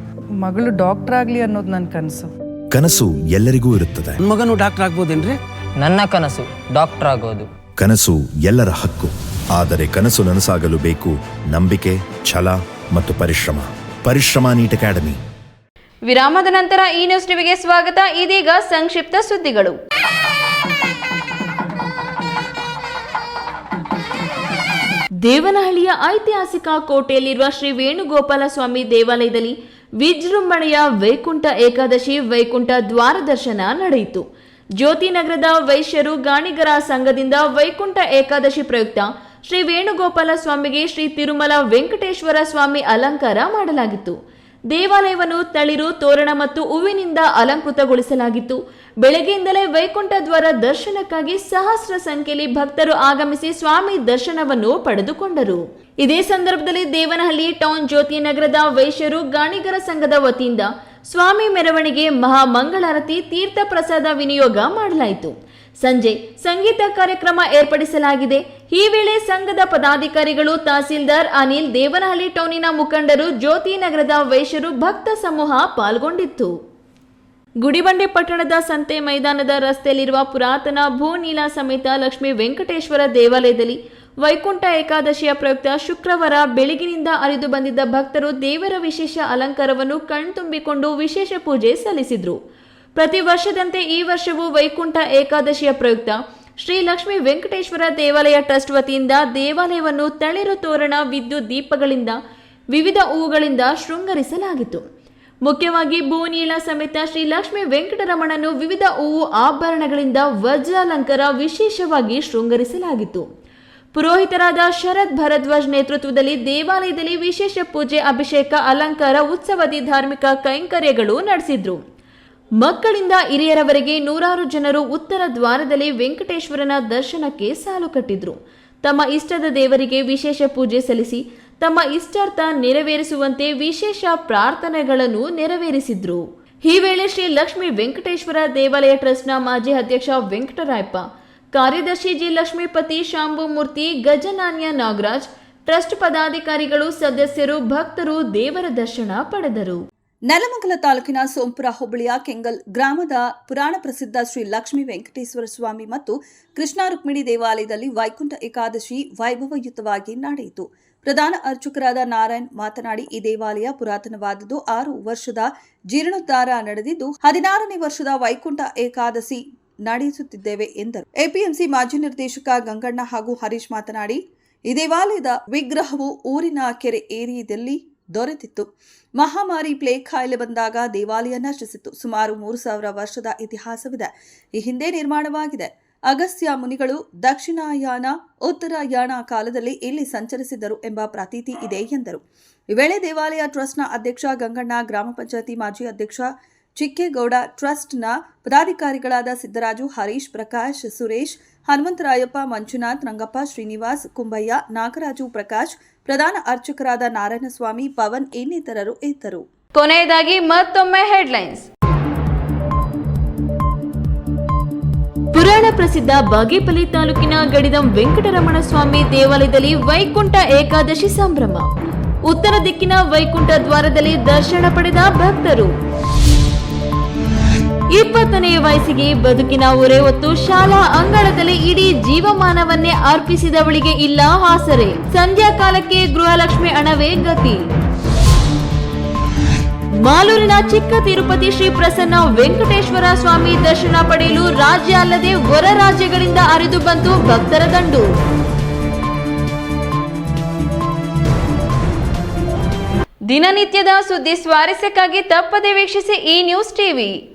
ಮಗಳು ಡಾಕ್ಟರ್ ಆಗ್ಲಿ ಅನ್ನೋದು ನನ್ನ ಕನಸು. ಕನಸು ಎಲ್ಲರಿಗೂ ಇರುತ್ತದೆ. ಮಗನು ಡಾಕ್ಟರ್ ಆಗ್ಬೋದೇನ್ರಿ? ನನ್ನ ಕನಸು ಡಾಕ್ಟರ್ ಆಗೋದು. ಕನಸು ಎಲ್ಲರ ಹಕ್ಕು. ಆದರೆ ಕನಸು ನನಸಾಗಲು ಬೇಕು ನಂಬಿಕೆ, ಛಲ ಮತ್ತು ಪರಿಶ್ರಮ ನೀಟ್ ಅಕಾಡೆಮಿ. ವಿರಾಮದ ನಂತರ ಈ ನ್ಯೂಸ್ ಟಿವಿಗೆ ಸ್ವಾಗತ. ಇದೀಗ ಸಂಕ್ಷಿಪ್ತ ಸುದ್ದಿಗಳು. ದೇವನಹಳ್ಳಿಯ ಐತಿಹಾಸಿಕ ಕೋಟೆಯಲ್ಲಿರುವ ಶ್ರೀ ವೇಣುಗೋಪಾಲ ಸ್ವಾಮಿ ದೇವಾಲಯದಲ್ಲಿ ವಿಜೃಂಭಣೆಯ ವೈಕುಂಠ ಏಕಾದಶಿ ವೈಕುಂಠ ದ್ವಾರ ದರ್ಶನ ನಡೆಯಿತು. ಜ್ಯೋತಿನಗರದ ವೈಶ್ಯರು ಗಾಣಿಗರ ಸಂಘದಿಂದ ವೈಕುಂಠ ಏಕಾದಶಿ ಪ್ರಯುಕ್ತ ಶ್ರೀ ವೇಣುಗೋಪಾಲ ಸ್ವಾಮಿಗೆ ಶ್ರೀ ತಿರುಮಲ ವೆಂಕಟೇಶ್ವರ ಸ್ವಾಮಿ ಅಲಂಕಾರ ಮಾಡಲಾಗಿತ್ತು. ದೇವಾಲಯವನ್ನು ತಳಿರು, ತೋರಣ ಮತ್ತು ಹೂವಿನಿಂದ ಅಲಂಕೃತಗೊಳಿಸಲಾಗಿತ್ತು. ಬೆಳಗ್ಗೆಯಿಂದಲೇ ವೈಕುಂಠ ದ್ವಾರ ದರ್ಶನಕ್ಕಾಗಿ ಸಹಸ್ರ ಸಂಖ್ಯೆಯಲ್ಲಿ ಭಕ್ತರು ಆಗಮಿಸಿ ಸ್ವಾಮಿ ದರ್ಶನವನ್ನು ಪಡೆದುಕೊಂಡರು. ಇದೇ ಸಂದರ್ಭದಲ್ಲಿ ದೇವನಹಳ್ಳಿ ಟೌನ್ ಜ್ಯೋತಿನಗರದ ವೈಶ್ಯರು ಗಾಣಿಗರ ಸಂಘದ ವತಿಯಿಂದ ಸ್ವಾಮಿ ಮೆರವಣಿಗೆ, ಮಹಾಮಂಗಳಾರತಿ, ತೀರ್ಥ ಪ್ರಸಾದ ವಿನಿಯೋಗ ಮಾಡಲಾಯಿತು. ಸಂಜೆ ಸಂಗೀತ ಕಾರ್ಯಕ್ರಮ ಏರ್ಪಡಿಸಲಾಗಿದೆ. ಈ ವೇಳೆ ಸಂಘದ ಪದಾಧಿಕಾರಿಗಳು, ತಹಸೀಲ್ದಾರ್ ಅನಿಲ್, ದೇವನಹಳ್ಳಿ ಟೌನಿನ ಮುಖಂಡರು, ಜ್ಯೋತಿನಗರದ ವೈಶ್ಯರು, ಭಕ್ತ ಸಮೂಹ ಪಾಲ್ಗೊಂಡಿತ್ತು. ಗುಡಿಬಂಡೆ ಪಟ್ಟಣದ ಸಂತೆ ಮೈದಾನದ ರಸ್ತೆಯಲ್ಲಿರುವ ಪುರಾತನ ಭೂನೀಲ ಸಮೇತ ಲಕ್ಷ್ಮೀ ವೆಂಕಟೇಶ್ವರ ದೇವಾಲಯದಲ್ಲಿ ವೈಕುಂಠ ಏಕಾದಶಿಯ ಪ್ರಯುಕ್ತ ಶುಕ್ರವಾರ ಬೆಳಗಿನಿಂದ ಹರಿದು ಬಂದಿದ್ದ ಭಕ್ತರು ದೇವರ ವಿಶೇಷ ಅಲಂಕಾರವನ್ನು ಕಣ್ತುಂಬಿಕೊಂಡು ವಿಶೇಷ ಪೂಜೆ ಸಲ್ಲಿಸಿದ್ರು. ಪ್ರತಿ ವರ್ಷದಂತೆ ಈ ವರ್ಷವೂ ವೈಕುಂಠ ಏಕಾದಶಿಯ ಪ್ರಯುಕ್ತ ಶ್ರೀ ಲಕ್ಷ್ಮೀ ವೆಂಕಟೇಶ್ವರ ದೇವಾಲಯ ಟ್ರಸ್ಟ್ ವತಿಯಿಂದ ದೇವಾಲಯವನ್ನು ತಳಿರು, ತೋರಣ, ವಿದ್ಯುತ್ ದೀಪಗಳಿಂದ, ವಿವಿಧ ಹೂವುಗಳಿಂದ ಶೃಂಗರಿಸಲಾಗಿತ್ತು. ಮುಖ್ಯವಾಗಿ ಭೂನೀಲ ಸಮೇತ ಶ್ರೀ ಲಕ್ಷ್ಮೀ ವೆಂಕಟರಮಣನು ವಿವಿಧ ಹೂವು ಆಭರಣಗಳಿಂದ ವಜ್ರಾಲಂಕಾರ ವಿಶೇಷವಾಗಿ ಶೃಂಗರಿಸಲಾಗಿತ್ತು. ಪುರೋಹಿತರಾದ ಶರತ್ ಭರದ್ವಾಜ್ ನೇತೃತ್ವದಲ್ಲಿ ದೇವಾಲಯದಲ್ಲಿ ವಿಶೇಷ ಪೂಜೆ, ಅಭಿಷೇಕ, ಅಲಂಕಾರ, ಉತ್ಸವದಿ ಧಾರ್ಮಿಕ ಕೈಂಕರ್ಯಗಳು ನಡೆಸಿದ್ರು. ಮಕ್ಕಳಿಂದ ಹಿರಿಯರವರೆಗೆ ನೂರಾರು ಜನರು ಉತ್ತರ ದ್ವಾರದಲ್ಲಿ ವೆಂಕಟೇಶ್ವರನ ದರ್ಶನಕ್ಕೆ ಸಾಲು ಕಟ್ಟಿದ್ರು. ತಮ್ಮ ಇಷ್ಟದ ದೇವರಿಗೆ ವಿಶೇಷ ಪೂಜೆ ಸಲ್ಲಿಸಿ ತಮ್ಮ ಇಷ್ಟಾರ್ಥ ನೆರವೇರಿಸುವಂತೆ ವಿಶೇಷ ಪ್ರಾರ್ಥನೆಗಳನ್ನು ನೆರವೇರಿಸಿದ್ರು. ಈ ವೇಳೆ ಶ್ರೀ ಲಕ್ಷ್ಮೀ ವೆಂಕಟೇಶ್ವರ ದೇವಾಲಯ ಟ್ರಸ್ಟ್ನ ಮಾಜಿ ಅಧ್ಯಕ್ಷ ವೆಂಕಟರಾಯಪ್ಪ, ಕಾರ್ಯದರ್ಶಿ ಜಿ ಲಕ್ಷ್ಮೀಪತಿ, ಶಾಂಭುಮೂರ್ತಿ, ಗಜನಾನ್ಯ ನಾಗರಾಜ್, ಟ್ರಸ್ಟ್ ಪದಾಧಿಕಾರಿಗಳು, ಸದಸ್ಯರು, ಭಕ್ತರು ದೇವರ ದರ್ಶನ ಪಡೆದರು. ನೆಲಮಂಗಲ ತಾಲೂಕಿನ ಸೋಂಪುರ ಹೋಬಳಿಯ ಕೆಂಗಲ್ ಗ್ರಾಮದ ಪುರಾಣ ಪ್ರಸಿದ್ಧ ಶ್ರೀ ಲಕ್ಷ್ಮೀ ವೆಂಕಟೇಶ್ವರ ಸ್ವಾಮಿ ಮತ್ತು ಕೃಷ್ಣ ರುಕ್ಮಿಣಿ ದೇವಾಲಯದಲ್ಲಿ ವೈಕುಂಠ ಏಕಾದಶಿ ವೈಭವಯುತವಾಗಿ ನಡೆಯಿತು. ಪ್ರಧಾನ ಅರ್ಚಕರಾದ ನಾರಾಯಣ್ ಮಾತನಾಡಿ, ಈ ದೇವಾಲಯ ಪುರಾತನವಾದದ್ದು 6 ವರ್ಷದ ಜೀರ್ಣೋದ್ಧಾರ ನಡೆದಿದ್ದು 16ನೇ ವರ್ಷದ ವೈಕುಂಠ ಏಕಾದಶಿ ನಡೆಸುತ್ತಿದ್ದೇವೆ ಎಂದರು. ಎಪಿಎಂಸಿ ಮಾಜಿ ನಿರ್ದೇಶಕ ಗಂಗಣ್ಣ ಹಾಗೂ ಹರೀಶ್ ಮಾತನಾಡಿ, ಈ ದೇವಾಲಯದ ವಿಗ್ರಹವು ಊರಿನ ಕೆರೆ ಏರಿಯಾದಲ್ಲಿ ದೊರೆತಿತ್ತು. ಮಹಾಮಾರಿ ಪ್ಲೇಗ್ ಕಾಯಿಲೆ ಬಂದಾಗ ದೇವಾಲಯ ನಶಿಸಿತ್ತು. ಸುಮಾರು 3000 ವರ್ಷದ ಇತಿಹಾಸವಿದೆ. ಈ ಹಿಂದೆ ನಿರ್ಮಾಣವಾಗಿದೆ. ಅಗಸ್ತ್ಯ ಮುನಿಗಳು ದಕ್ಷಿಣಾಯನ ಉತ್ತರಾಯಣ ಕಾಲದಲ್ಲಿ ಇಲ್ಲಿ ಸಂಚರಿಸಿದ್ದರು ಎಂಬ ಪ್ರತೀತಿ ಇದೆ ಎಂದರು. ಈ ವೇಳೆ ದೇವಾಲಯ ಟ್ರಸ್ಟ್ನ ಅಧ್ಯಕ್ಷ ಗಂಗಣ್ಣ, ಗ್ರಾಮ ಪಂಚಾಯತಿ ಮಾಜಿ ಅಧ್ಯಕ್ಷ ಚಿಕ್ಕೇಗೌಡ, ಟ್ರಸ್ಟ್ನ ಪದಾಧಿಕಾರಿಗಳಾದ ಸಿದ್ದರಾಜು, ಹರೀಶ್, ಪ್ರಕಾಶ್, ಸುರೇಶ್, ಹನುಮಂತರಾಯಪ್ಪ, ಮಂಜುನಾಥ್, ರಂಗಪ್ಪ, ಶ್ರೀನಿವಾಸ್, ಕುಂಬಯ್ಯ, ನಾಗರಾಜು, ಪ್ರಕಾಶ್, ಪ್ರಧಾನ ಅರ್ಚಕರಾದ ನಾರಾಯಣಸ್ವಾಮಿ, ಪವನ್ ಇನ್ನಿತರರು ಇದ್ದರು. ಕೊನೆಯದಾಗಿ ಮತ್ತೊಮ್ಮೆ ಹೆಡ್ಲೈನ್ಸ್. ಪುರಾಣ ಪ್ರಸಿದ್ಧ ಬಾಗೇಪಲ್ಲಿ ತಾಲೂಕಿನ ಗಡಿದಂ ವೆಂಕಟರಮಣ ಸ್ವಾಮಿ ದೇವಾಲಯದಲ್ಲಿ ವೈಕುಂಠ ಏಕಾದಶಿ ಸಂಭ್ರಮ. ಉತ್ತರ ದಿಕ್ಕಿನ ವೈಕುಂಠ ದ್ವಾರದಲ್ಲಿ ದರ್ಶನ ಪಡೆದ ಭಕ್ತರು. 20ನೇ ವಯಸ್ಸಿಗೆ ಬದುಕಿನ ಹೊರೆ ಹೊತ್ತು ಶಾಲಾ ಅಂಗಳದಲ್ಲಿ ಇಡೀ ಜೀವಮಾನವನ್ನೇ ಅರ್ಪಿಸಿದವಳಿಗೆ ಇಲ್ಲ ಆಸರೆ. ಸಂಧ್ಯಾ ಕಾಲಕ್ಕೆ ಗೃಹಲಕ್ಷ್ಮಿ ಹಣವೇ ಗತಿ. ಮಾಲೂರಿನ ಚಿಕ್ಕ ತಿರುಪತಿ ಶ್ರೀ ಪ್ರಸನ್ನ ವೆಂಕಟೇಶ್ವರ ಸ್ವಾಮಿ ದರ್ಶನ ಪಡೆಯಲು ರಾಜ್ಯ ಅಲ್ಲದೆ ಹೊರ ರಾಜ್ಯಗಳಿಂದ ಹರಿದು ಬಂತು ಭಕ್ತರ ದಂಡು. ದಿನನಿತ್ಯದ ಸುದ್ದಿ ಸ್ವಾರಸ್ಯಕ್ಕಾಗಿ ತಪ್ಪದೆ ವೀಕ್ಷಿಸಿ ಈ ನ್ಯೂಸ್ ಟಿವಿ.